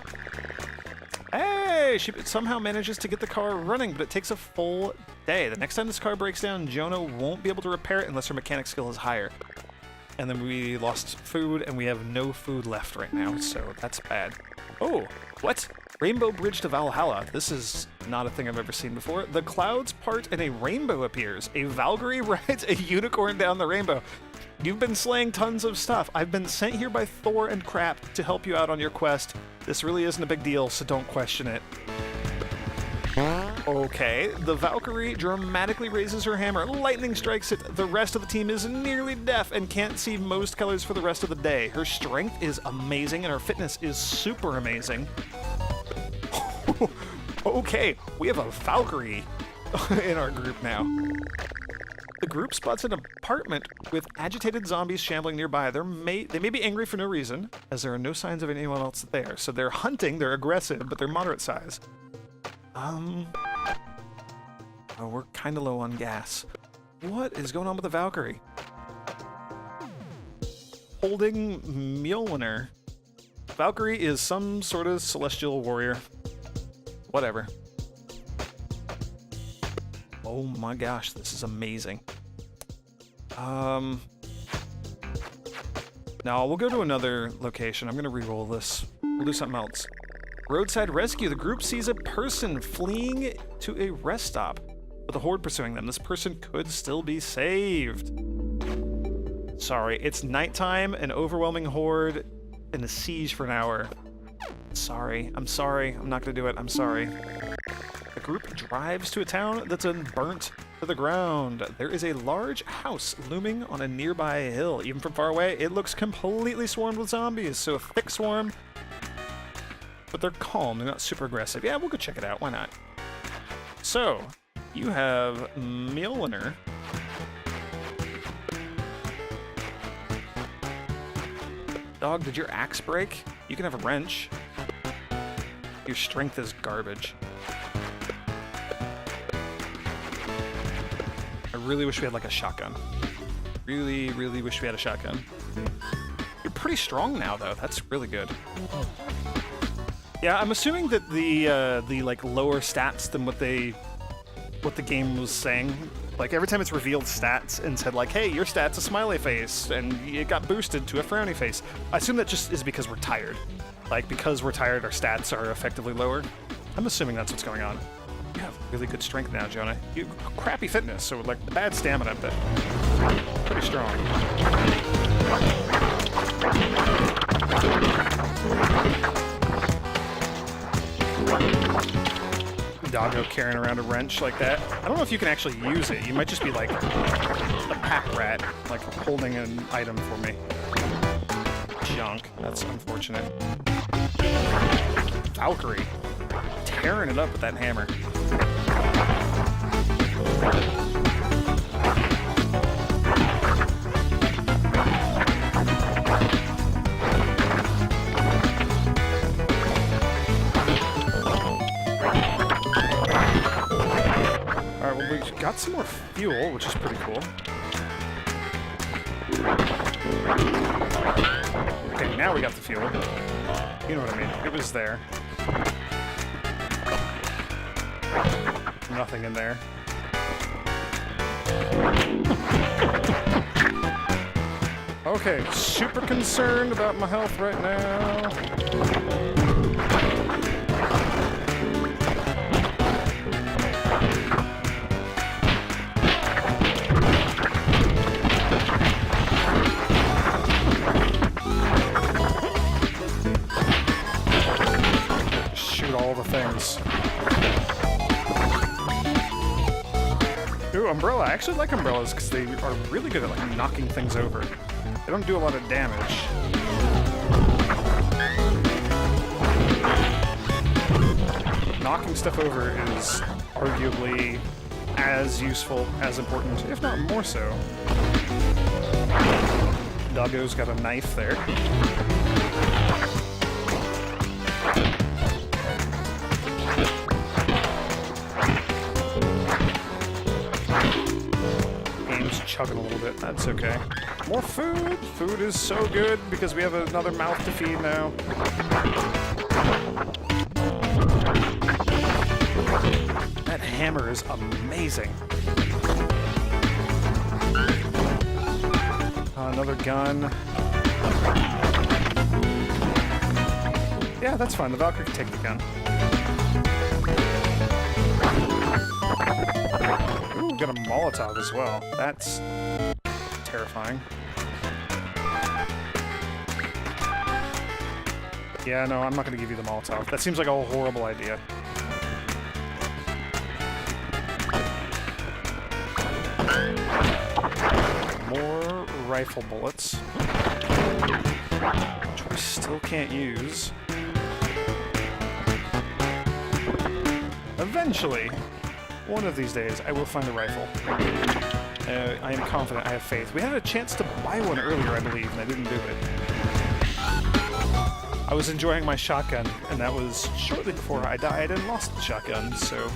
Hey! She somehow manages to get the car running, but it takes a full day. The next time this car breaks down, Jonah won't be able to repair it unless her mechanic skill is higher. And then we lost food, and we have no food left right now, so that's bad. Oh, what? Rainbow Bridge to Valhalla. This is not a thing I've ever seen before. The clouds part and a rainbow appears. A Valkyrie rides a unicorn down the rainbow. You've been slaying tons of stuff. I've been sent here by Thor and Crap to help you out on your quest. This really isn't a big deal, so don't question it. Okay, the Valkyrie dramatically raises her hammer. Lightning strikes it. The rest of the team is nearly deaf and can't see most colors for the rest of the day. Her strength is amazing and her fitness is super amazing. Okay, we have a Valkyrie in our group now. The group spots an apartment with agitated zombies shambling nearby. They may be angry for no reason, as there are no signs of anyone else there. So they're hunting, they're aggressive, but they're moderate size. Oh, we're kind of low on gas. What is going on with the Valkyrie? Holding Mjolnir. Valkyrie is some sort of celestial warrior. Whatever. Oh my gosh, this is amazing. Now we'll go to another location. I'm gonna re-roll this. We'll do something else. Roadside rescue. The group sees a person fleeing to a rest stop with a horde pursuing them. This person could still be saved. Sorry, it's nighttime, an overwhelming horde, and a siege for an hour. Sorry, I'm sorry. I'm not gonna do it. I'm sorry. The group drives to a town that's been burnt to the ground. There is a large house looming on a nearby hill. Even from far away, it looks completely swarmed with zombies. So a thick swarm, but they're calm. They're not super aggressive. Yeah, we'll go check it out. Why not? So, you have Mjolnir. Dog, did your axe break? You can have a wrench. Your strength is garbage. I really wish we had like a shotgun. Really, really wish we had a shotgun. You're pretty strong now, though. That's really good. Yeah, I'm assuming that the like lower stats than what the game was saying. Like every time it's revealed stats and said like, hey, your stat's a smiley face, and it got boosted to a frowny face. I assume that just is because we're tired. Like because we're tired, our stats are effectively lower. I'm assuming that's what's going on. You have really good strength now, Jonah. You crappy fitness, so like bad stamina, but pretty strong. Doggo carrying around a wrench like that. I don't know if you can actually use it. You might just be like a pack rat, like holding an item for me. Junk. That's unfortunate. Valkyrie. Tearing it up with that hammer. Alright, well, we got some more fuel, which is pretty cool. Okay, now we got the fuel. You know what I mean. It was there. Nothing in there. Okay, super concerned about my health right now. Shoot all the things. Ooh, umbrella. I actually like umbrellas because they are really good at like knocking things over. They don't do a lot of damage. Knocking stuff over is arguably as useful, as important, if not more so. Doggo's got a knife there. Chugging a little bit, that's okay. More food! Food is so good because we have another mouth to feed now. That hammer is amazing. Another gun. Yeah, that's fine. The Valkyrie can take the gun. Ooh, got a Molotov as well. That's terrifying. Yeah, no, I'm not going to give you the Molotov. That seems like a horrible idea. More rifle bullets, which we still can't use. Eventually, one of these days, I will find a rifle. I am confident, I have faith. We had a chance to buy one earlier, I believe, and I didn't do it. I was enjoying my shotgun, and that was shortly before I died and lost the shotgun, so...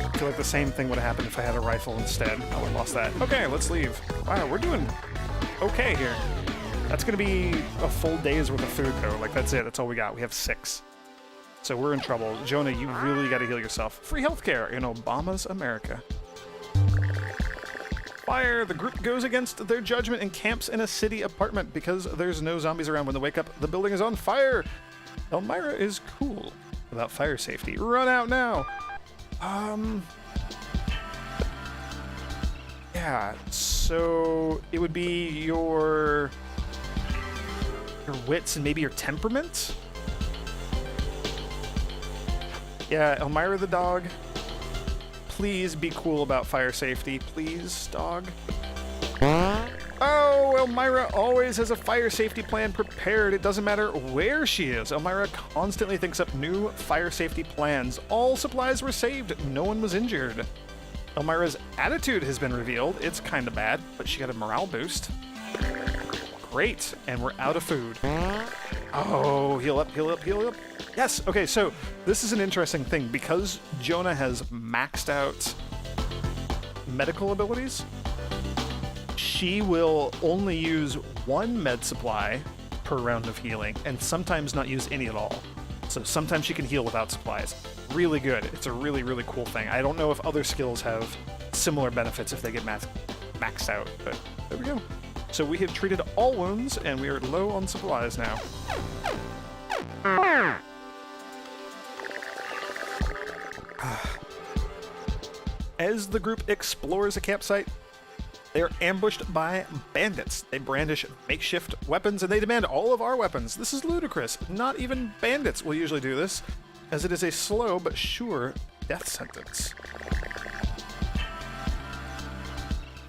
I feel like the same thing would have happened if I had a rifle instead. I would have lost that. Okay, let's leave. Wow, we're doing okay here. That's gonna be a full day's worth of food, though. Like, that's it. That's all we got. We have 6. So we're in trouble. Jonah, you really gotta heal yourself. Free healthcare in Obama's America. Fire! The group goes against their judgment and camps in a city apartment because there's no zombies around when they wake up. The building is on fire! Elmira is cool about fire safety. Run out now! Yeah, so it would be your wits and maybe your temperament? Yeah, Elmira the dog. Please be cool about fire safety. Please, dog. Oh, Elmira always has a fire safety plan prepared. It doesn't matter where she is. Elmira constantly thinks up new fire safety plans. All supplies were saved. No one was injured. Elmira's attitude has been revealed. It's kind of bad, but she got a morale boost. Great, and we're out of food. Oh, heal up, heal up, heal up. Yes, okay, so this is an interesting thing. Because Jonah has maxed out medical abilities, she will only use 1 med supply per round of healing, and sometimes not use any at all. So sometimes she can heal without supplies. Really good. It's a really, really cool thing. I don't know if other skills have similar benefits if they get maxed out, but there we go. So we have treated all wounds, and we are low on supplies now. As the group explores a campsite, they are ambushed by bandits. They brandish makeshift weapons, and they demand all of our weapons. This is ludicrous. Not even bandits will usually do this, as it is a slow but sure death sentence.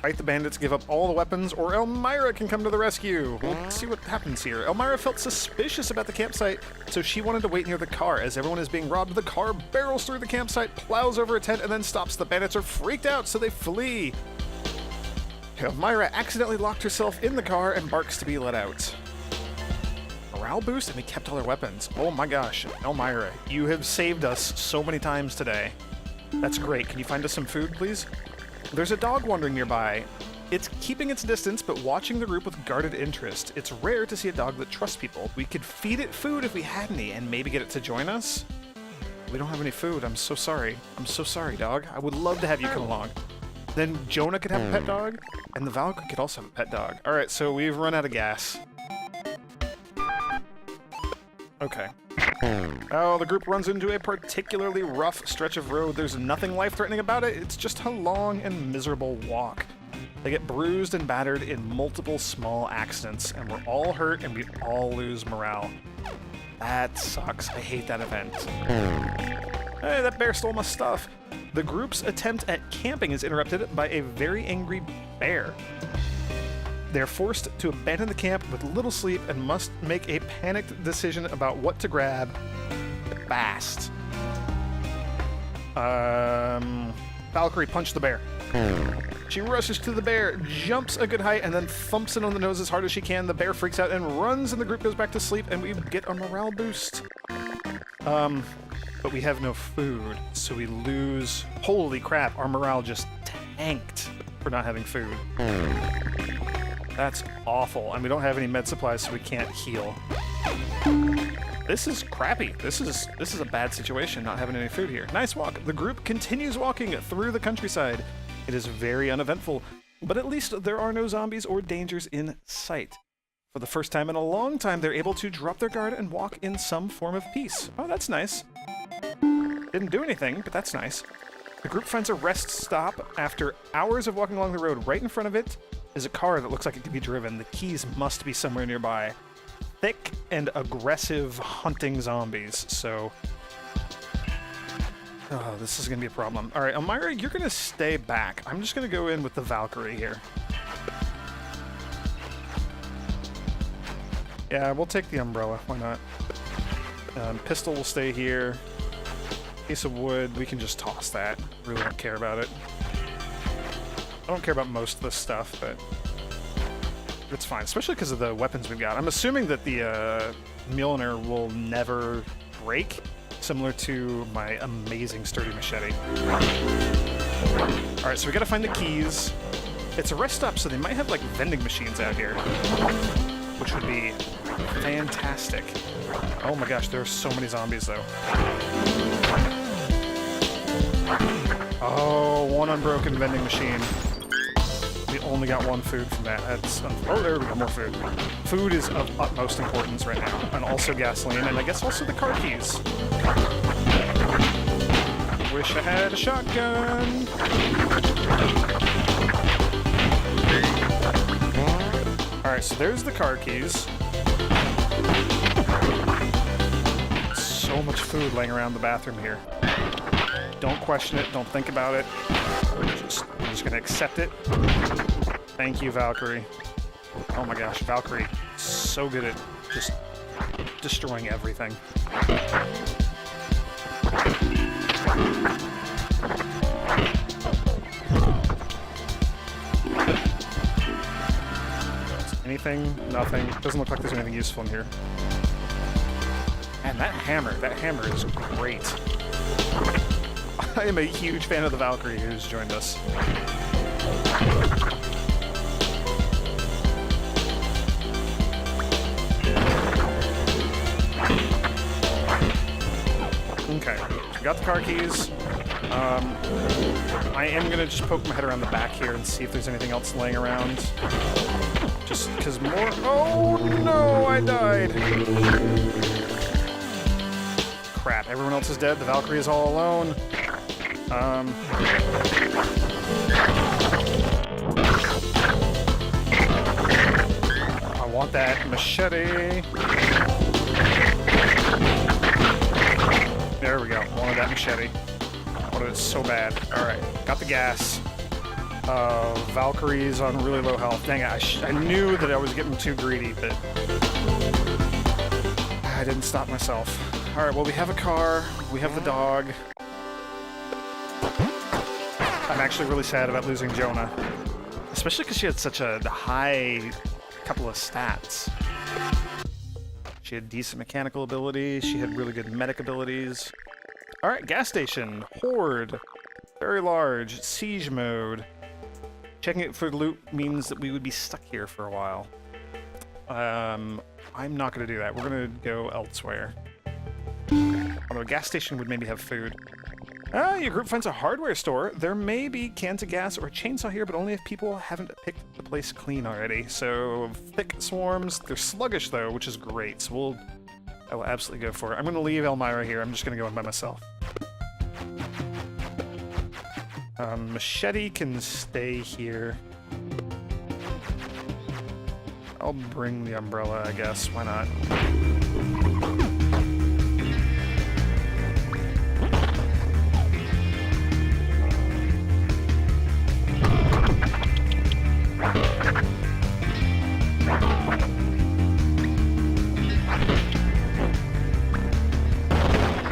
Fight the bandits, give up all the weapons, or Elmira can come to the rescue. We'll see what happens here. Elmira felt suspicious about the campsite, so she wanted to wait near the car. As everyone is being robbed, the car barrels through the campsite, plows over a tent, and then stops. The bandits are freaked out, so they flee. Elmira accidentally locked herself in the car and barks to be let out. Morale boost, and we kept all our weapons. Oh my gosh, Elmira, you have saved us so many times today. That's great. Can you find us some food, please? There's a dog wandering nearby. It's keeping its distance, but watching the group with guarded interest. It's rare to see a dog that trusts people. We could feed it food if we had any, and maybe get it to join us? We don't have any food. I'm so sorry. I'm so sorry, dog. I would love to have you come along. Then Jonah could have a pet dog, and the Valkyrie could also have a pet dog. Alright, so we've run out of gas. Okay. Oh, the group runs into a particularly rough stretch of road. There's nothing life-threatening about it. It's just a long and miserable walk. They get bruised and battered in multiple small accidents, and we're all hurt and we all lose morale. That sucks. I hate that event. Hey, that bear stole my stuff. The group's attempt at camping is interrupted by a very angry bear. They're forced to abandon the camp with little sleep and must make a panicked decision about what to grab fast. Valkyrie punched the bear. She rushes to the bear, jumps a good height, and then thumps it on the nose as hard as she can. The bear freaks out and runs, and the group goes back to sleep, and we get a morale boost. But we have no food, so we lose... Holy crap, our morale just tanked for not having food. That's awful, and we don't have any med supplies, so we can't heal. This is crappy. This is a bad situation, not having any food here. Nice walk. The group continues walking through the countryside. It is very uneventful, but at least there are no zombies or dangers in sight. For the first time in a long time, they're able to drop their guard and walk in some form of peace. Oh, that's nice. Didn't do anything, but that's nice. The group finds a rest stop after hours of walking along the road. Right in front of it is a car that looks like it could be driven. The keys must be somewhere nearby. Thick and aggressive hunting zombies, so... Oh, this is going to be a problem. Alright, Elmira, you're going to stay back. I'm just going to go in with the Valkyrie here. Yeah, we'll take the umbrella. Why not? Pistol will stay here. Piece of wood, we can just toss that. Really don't care about it. I don't care about most of this stuff, but it's fine, especially because of the weapons we've got. I'm assuming that the Mjolnir will never break, similar to my amazing sturdy machete. Alright, so we gotta find the keys. It's a rest stop, so they might have like vending machines out here, which would be fantastic. Oh my gosh, there are so many zombies though. Oh, one unbroken vending machine. We only got one food from that. That's oh, there we go, more food. Food is of utmost importance right now, and also gasoline, and I guess also the car keys. Wish I had a shotgun. All right, so there's the car keys. So much food laying around the bathroom here. Don't question it. Don't think about it. I'm just gonna accept it. Thank you, Valkyrie. Oh my gosh, Valkyrie, so good at just destroying everything. Anything? Nothing. Doesn't look like there's anything useful in here. And that hammer is great. I am a huge fan of the Valkyrie who's joined us. Okay, got the car keys. I am gonna just poke my head around the back here and see if there's anything else laying around. Just because more... Oh no, I died! Crap, everyone else is dead. The Valkyrie is all alone. I want that machete. There we go. Wanted that machete. Wanted it so bad. Alright, got the gas. Valkyrie's on really low health. Dang it, I knew that I was getting too greedy, but I didn't stop myself. Alright, well, we have a car. We have the dog. I'm actually really sad about losing Jonah. Especially because she had such a high couple of stats. She had decent mechanical ability, she had really good medic abilities. Alright, gas station. Horde. Very large. Siege mode. Checking it for loot means that we would be stuck here for a while. I'm not going to do that. We're going to go elsewhere. Although a gas station would maybe have food. Your group finds a hardware store. There may be cans of gas or a chainsaw here, but only if people haven't picked the place clean already. So, thick swarms. They're sluggish, though, which is great. So I will absolutely go for it. I'm going to leave Elmira here. I'm just going to go in by myself. Machete can stay here. I'll bring the umbrella, I guess. Why not?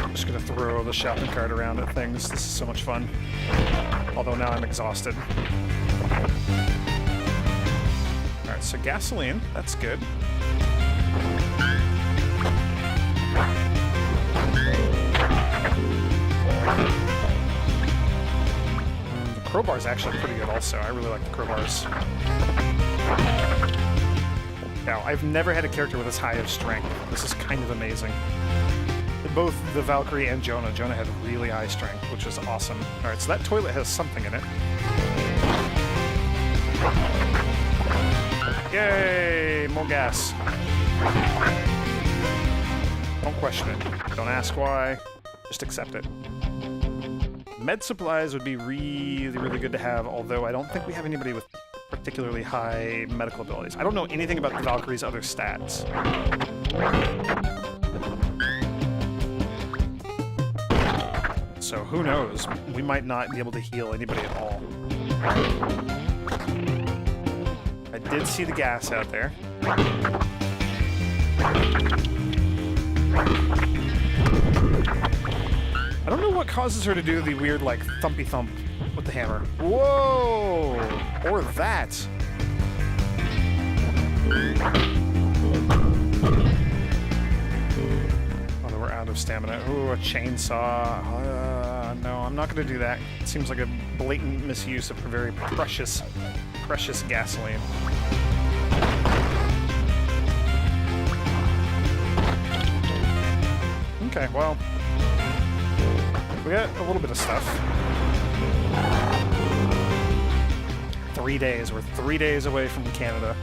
I'm just gonna throw the shopping cart around at things. This is so much fun. Although now I'm exhausted. Alright, so gasoline, that's good. The crowbar's actually pretty good also. I really like the crowbars. Now, I've never had a character with this high of strength. This is kind of amazing. Both the Valkyrie and Jonah. Jonah had really high strength, which was awesome. Alright, so that toilet has something in it. Yay! More gas. Don't question it. Don't ask why. Just accept it. Med supplies would be really, really good to have, although I don't think we have anybody with particularly high medical abilities. I don't know anything about the Valkyrie's other stats. So who knows? We might not be able to heal anybody at all. I did see the gas out there. I don't know what causes her to do the weird, like, thumpy thump with the hammer. Whoa! Or that. Oh, we're out of stamina. Ooh, a chainsaw. No, I'm not going to do that. It seems like a blatant misuse of her very precious gasoline. Okay, well, we got a little bit of stuff. 3 days. We're 3 days away from Canada.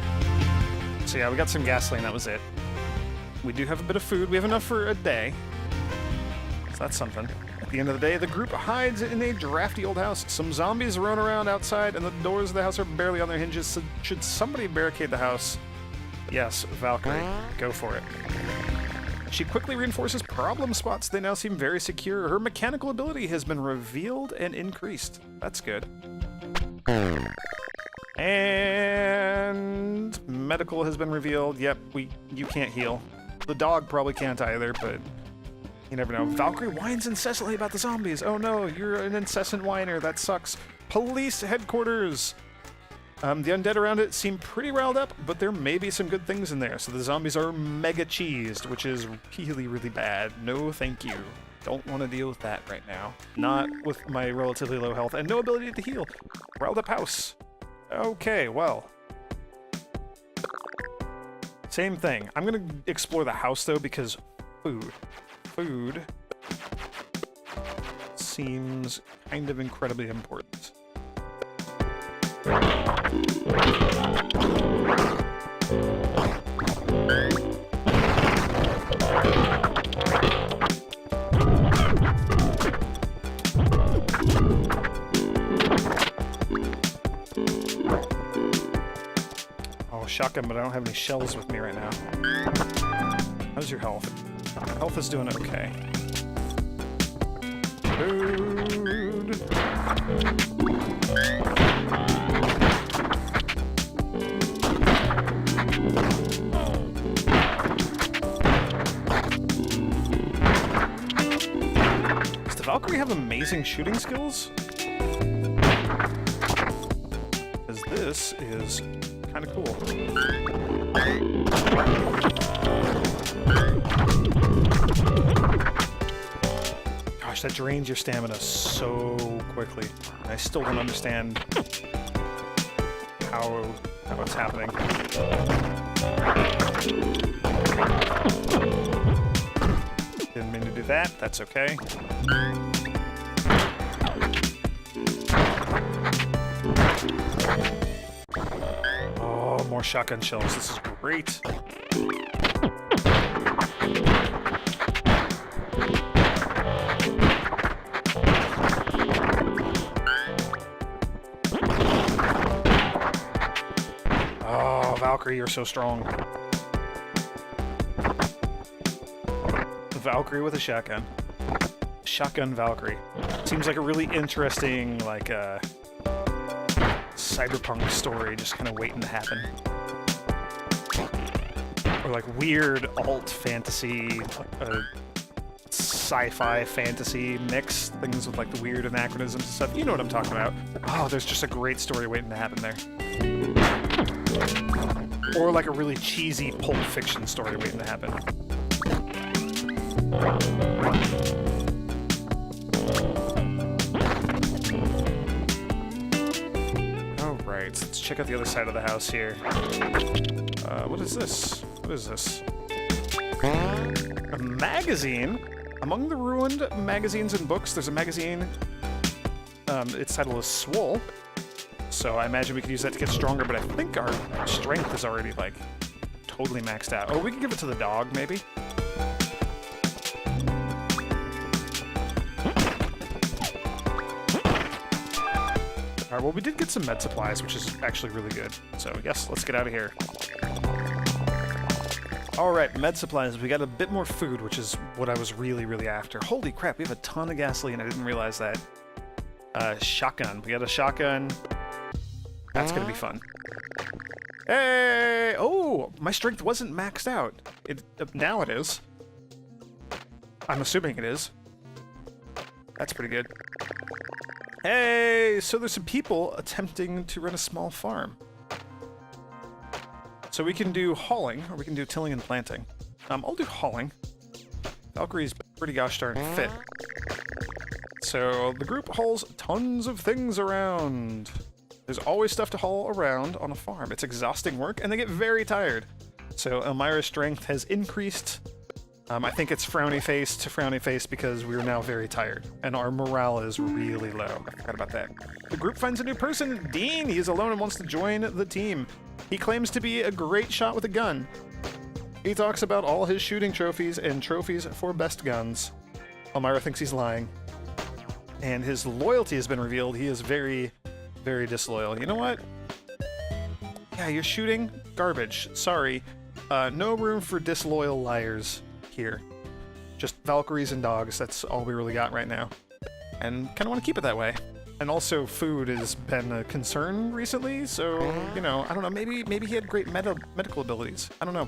So yeah, we got some gasoline. That was it. We do have a bit of food. We have enough for a day. So that's something. At the end of the day, the group hides in a drafty old house. Some zombies roam around outside, and the doors of the house are barely on their hinges. So should somebody barricade the house? Yes, Valkyrie. Go for it. She quickly reinforces problem spots. They now seem very secure. Her mechanical ability has been revealed and increased. That's good. And medical has been revealed. Yep, you can't heal. The dog probably can't either, but you never know. Valkyrie whines incessantly about the zombies. Oh no, you're an incessant whiner. That sucks. Police headquarters. The undead around it seem pretty riled up, but there may be some good things in there. So the zombies are mega cheesed, which is really, really bad. No thank you. Don't want to deal with that right now. Not with my relatively low health and no ability to heal. Riled up house. Okay, well. Same thing. I'm going to explore the house, though, because food seems kind of incredibly important. Oh, shotgun, but I don't have any shells with me right now. How's your health? Health is doing okay. Food. Does the Valkyrie have amazing shooting skills? Because this is kind of cool. Gosh, that drains your stamina so quickly. I still don't understand how it's happening. Didn't mean to do that. That's okay. Oh, more shotgun shells. This is great. Oh, Valkyrie, you're so strong. Valkyrie with a shotgun. Shotgun Valkyrie. Seems like a really interesting, like, cyberpunk story just kind of waiting to happen. Or like weird alt fantasy, sci-fi fantasy mix, things with like the weird anachronisms and stuff. You know what I'm talking about. Oh, there's just a great story waiting to happen there. Or like a really cheesy Pulp Fiction story waiting to happen. Alright, let's check out the other side of the house here. What is this? What is this? A magazine? Among the ruined magazines and books, there's a magazine. Its title is Swole. So I imagine we could use that to get stronger, but I think our strength is already, like, totally maxed out. Oh, we can give it to the dog, maybe? Alright, well, we did get some med supplies, which is actually really good. So, yes, let's get out of here. Alright, med supplies. We got a bit more food, which is what I was really, really after. Holy crap, we have a ton of gasoline. I didn't realize that. Shotgun. We got a shotgun. That's gonna be fun. Hey! Oh, my strength wasn't maxed out. Now it is. I'm assuming it is. That's pretty good. Hey! So there's some people attempting to run a small farm. So we can do hauling, or we can do tilling and planting. I'll do hauling. Valkyrie's pretty gosh darn fit. So the group hauls tons of things around. There's always stuff to haul around on a farm. It's exhausting work, and they get very tired. So Elmira's strength has increased. I think it's frowny face to frowny face because we are now very tired, and our morale is really low. I forgot about that. The group finds a new person, Dean. He is alone and wants to join the team. He claims to be a great shot with a gun. He talks about all his shooting trophies and trophies for best guns. Elmira thinks he's lying. And his loyalty has been revealed. He is very, very disloyal. You know what? Yeah, you're shooting garbage. Sorry. No room for disloyal liars here. Just Valkyries and dogs. That's all we really got right now. And kind of want to keep it that way. And also, food has been a concern recently, so, you know, I don't know, maybe he had great medical abilities. I don't know.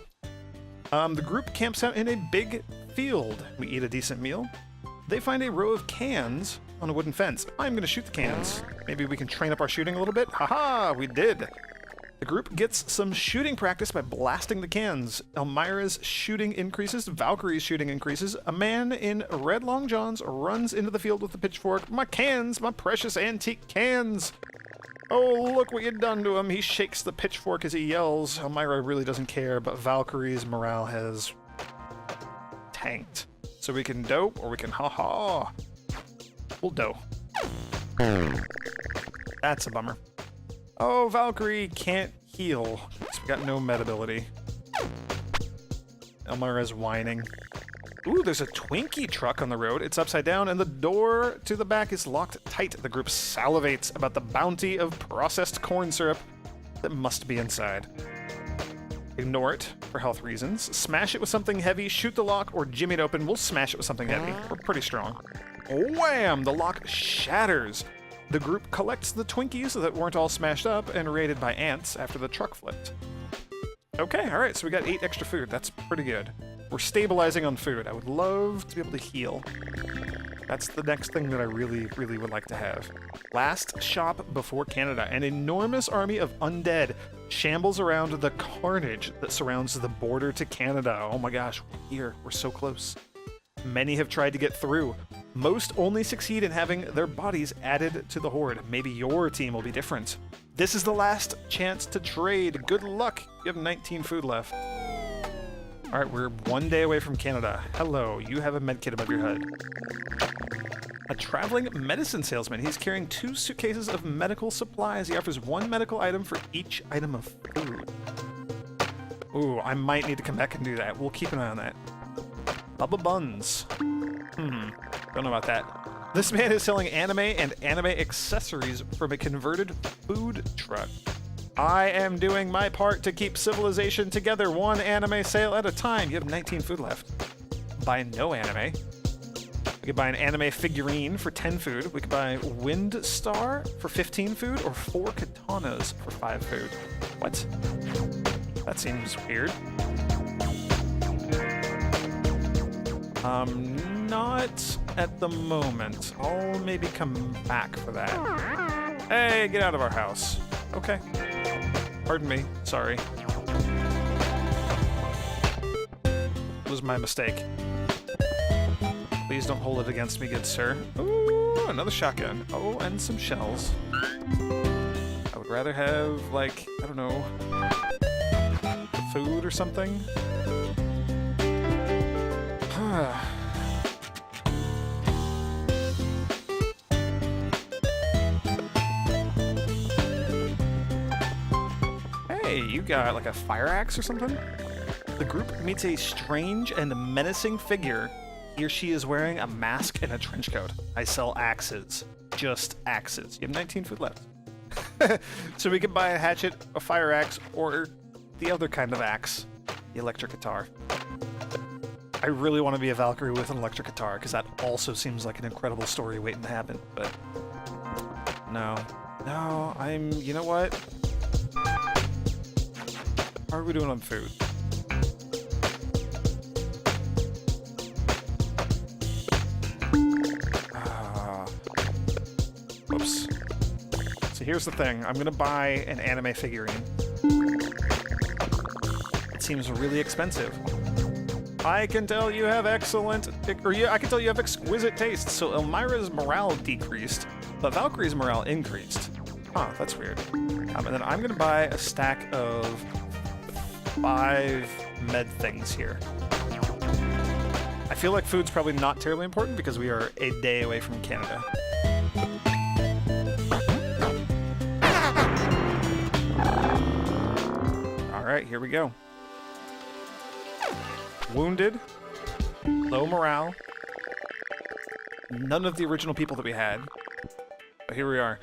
The group camps out in a big field. We eat a decent meal. They find a row of cans on a wooden fence. I'm going to shoot the cans. Maybe we can train up our shooting a little bit. Haha, we did. The group gets some shooting practice by blasting the cans. Elmira's shooting increases. Valkyrie's shooting increases. A man in red long johns runs into the field with a pitchfork. My cans! My precious antique cans! Oh, look what you've done to him. He shakes the pitchfork as he yells. Elmira really doesn't care, but Valkyrie's morale has tanked. So we can dope, or we can ha-ha. We'll dope. That's a bummer. Oh, Valkyrie can't heal, so we got no med ability. Elmira's whining. Ooh, there's a Twinkie truck on the road. It's upside down, and the door to the back is locked tight. The group salivates about the bounty of processed corn syrup that must be inside. Ignore it for health reasons. Smash it with something heavy, shoot the lock, or jimmy it open. We'll smash it with something heavy. We're pretty strong. Wham! The lock shatters. The group collects the Twinkies that weren't all smashed up and raided by ants after the truck flipped. Okay, alright, so we got 8 extra food. That's pretty good. We're stabilizing on food. I would love to be able to heal. That's the next thing that I really, really would like to have. Last shop before Canada. An enormous army of undead shambles around the carnage that surrounds the border to Canada. Oh my gosh, we're here. We're so close. Many have tried to get through. Most only succeed in having their bodies added to the horde. Maybe your team will be different. This is the last chance to trade. Good luck. You have 19 food left. All right, we're 1 day away from Canada. Hello, you have a medkit above your head. A traveling medicine salesman. He's carrying 2 suitcases of medical supplies. He offers 1 medical item for each item of food. Ooh, I might need to come back and do that. We'll keep an eye on that. Bubba Buns. Don't know about that. This man is selling anime and anime accessories from a converted food truck. I am doing my part to keep civilization together, 1 anime sale at a time. You have 19 food left. Buy no anime. We could buy an anime figurine for 10 food. We could buy Wind Star for 15 food, or 4 katanas for 5 food. What? That seems weird. Not at the moment. I'll maybe come back for that. Hey, get out of our house. Okay. Pardon me. Sorry. It was my mistake. Please don't hold it against me, good sir. Ooh, another shotgun. Oh, and some shells. I would rather have, like, I don't know, food or something. Hey, you got like a fire axe or something? The group meets a strange and menacing figure. He or she is wearing a mask and a trench coat. I sell axes. Just axes. You have 19 food left. So we could buy a hatchet, a fire axe, or the other kind of axe, the electric guitar. I really want to be a Valkyrie with an electric guitar, because that also seems like an incredible story waiting to happen, but no. No, you know what? How are we doing on food? Oops. So here's the thing. I'm gonna buy an anime figurine. It seems really expensive. I can tell you have I can tell you have exquisite taste. So Elmira's morale decreased, but Valkyrie's morale increased. Huh, that's weird. And then I'm gonna buy a stack of 5 med things here. I feel like food's probably not terribly important because we are a day away from Canada. Alright, here we go. Wounded, low morale, none of the original people that we had. But here we are.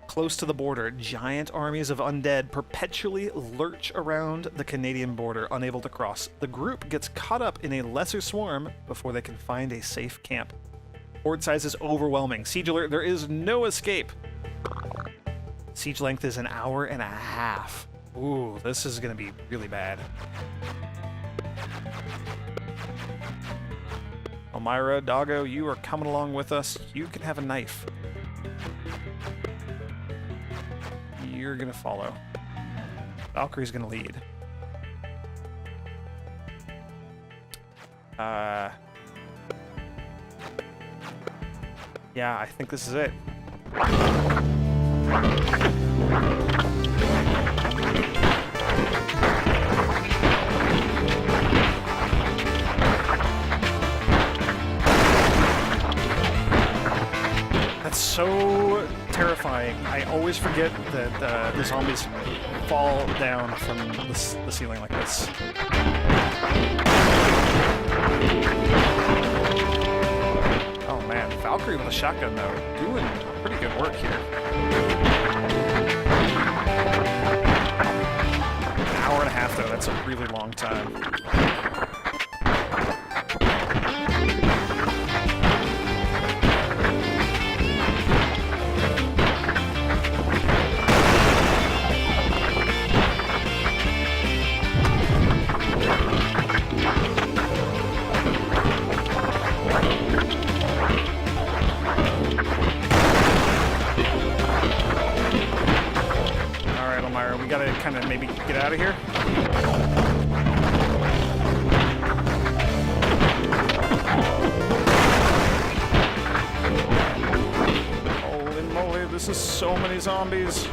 Close to the border, giant armies of undead perpetually lurch around the Canadian border, unable to cross. The group gets caught up in a lesser swarm before they can find a safe camp. Horde size is overwhelming. Siege alert, there is no escape. Siege length is 1.5 hours. Ooh, this is gonna be really bad. Elmira, Doggo, you are coming along with us. You can have a knife. You're gonna follow. Valkyrie's gonna lead. Yeah, I think this is it. That's so terrifying. I always forget that the zombies fall down from the ceiling like this. Oh man, Valkyrie with a shotgun though, doing pretty good work here. 1.5 hours though, that's a really long time. We gotta kind of maybe get out of here. Holy moly, this is so many zombies.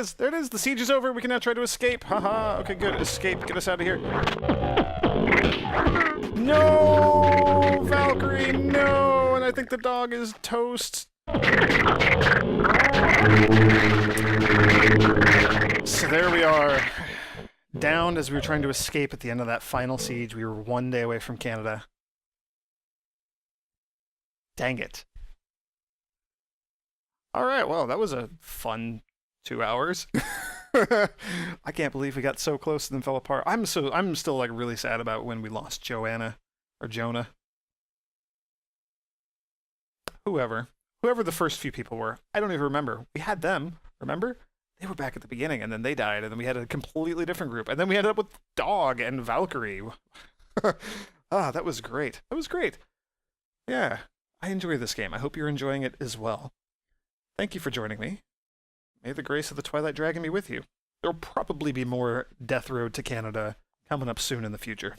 is. There it is. The siege is over. We can now try to escape. Haha. Okay, good. Escape. Get us out of here. No! Valkyrie, no! And I think the dog is toast. So there we are. Downed as we were trying to escape at the end of that final siege. We were 1 day away from Canada. Dang it. Alright, well, that was a fun 2 hours. I can't believe we got so close and then fell apart. I'm still like really sad about when we lost Joanna or Jonah. Whoever the first few people were. I don't even remember. We had them, remember? They were back at the beginning and then they died and then we had a completely different group and then we ended up with Dog and Valkyrie. Ah, that was great. That was great. Yeah, I enjoy this game. I hope you're enjoying it as well. Thank you for joining me. May the grace of the Twilight Dragon be with you. There'll probably be more Death Road to Canada coming up soon in the future.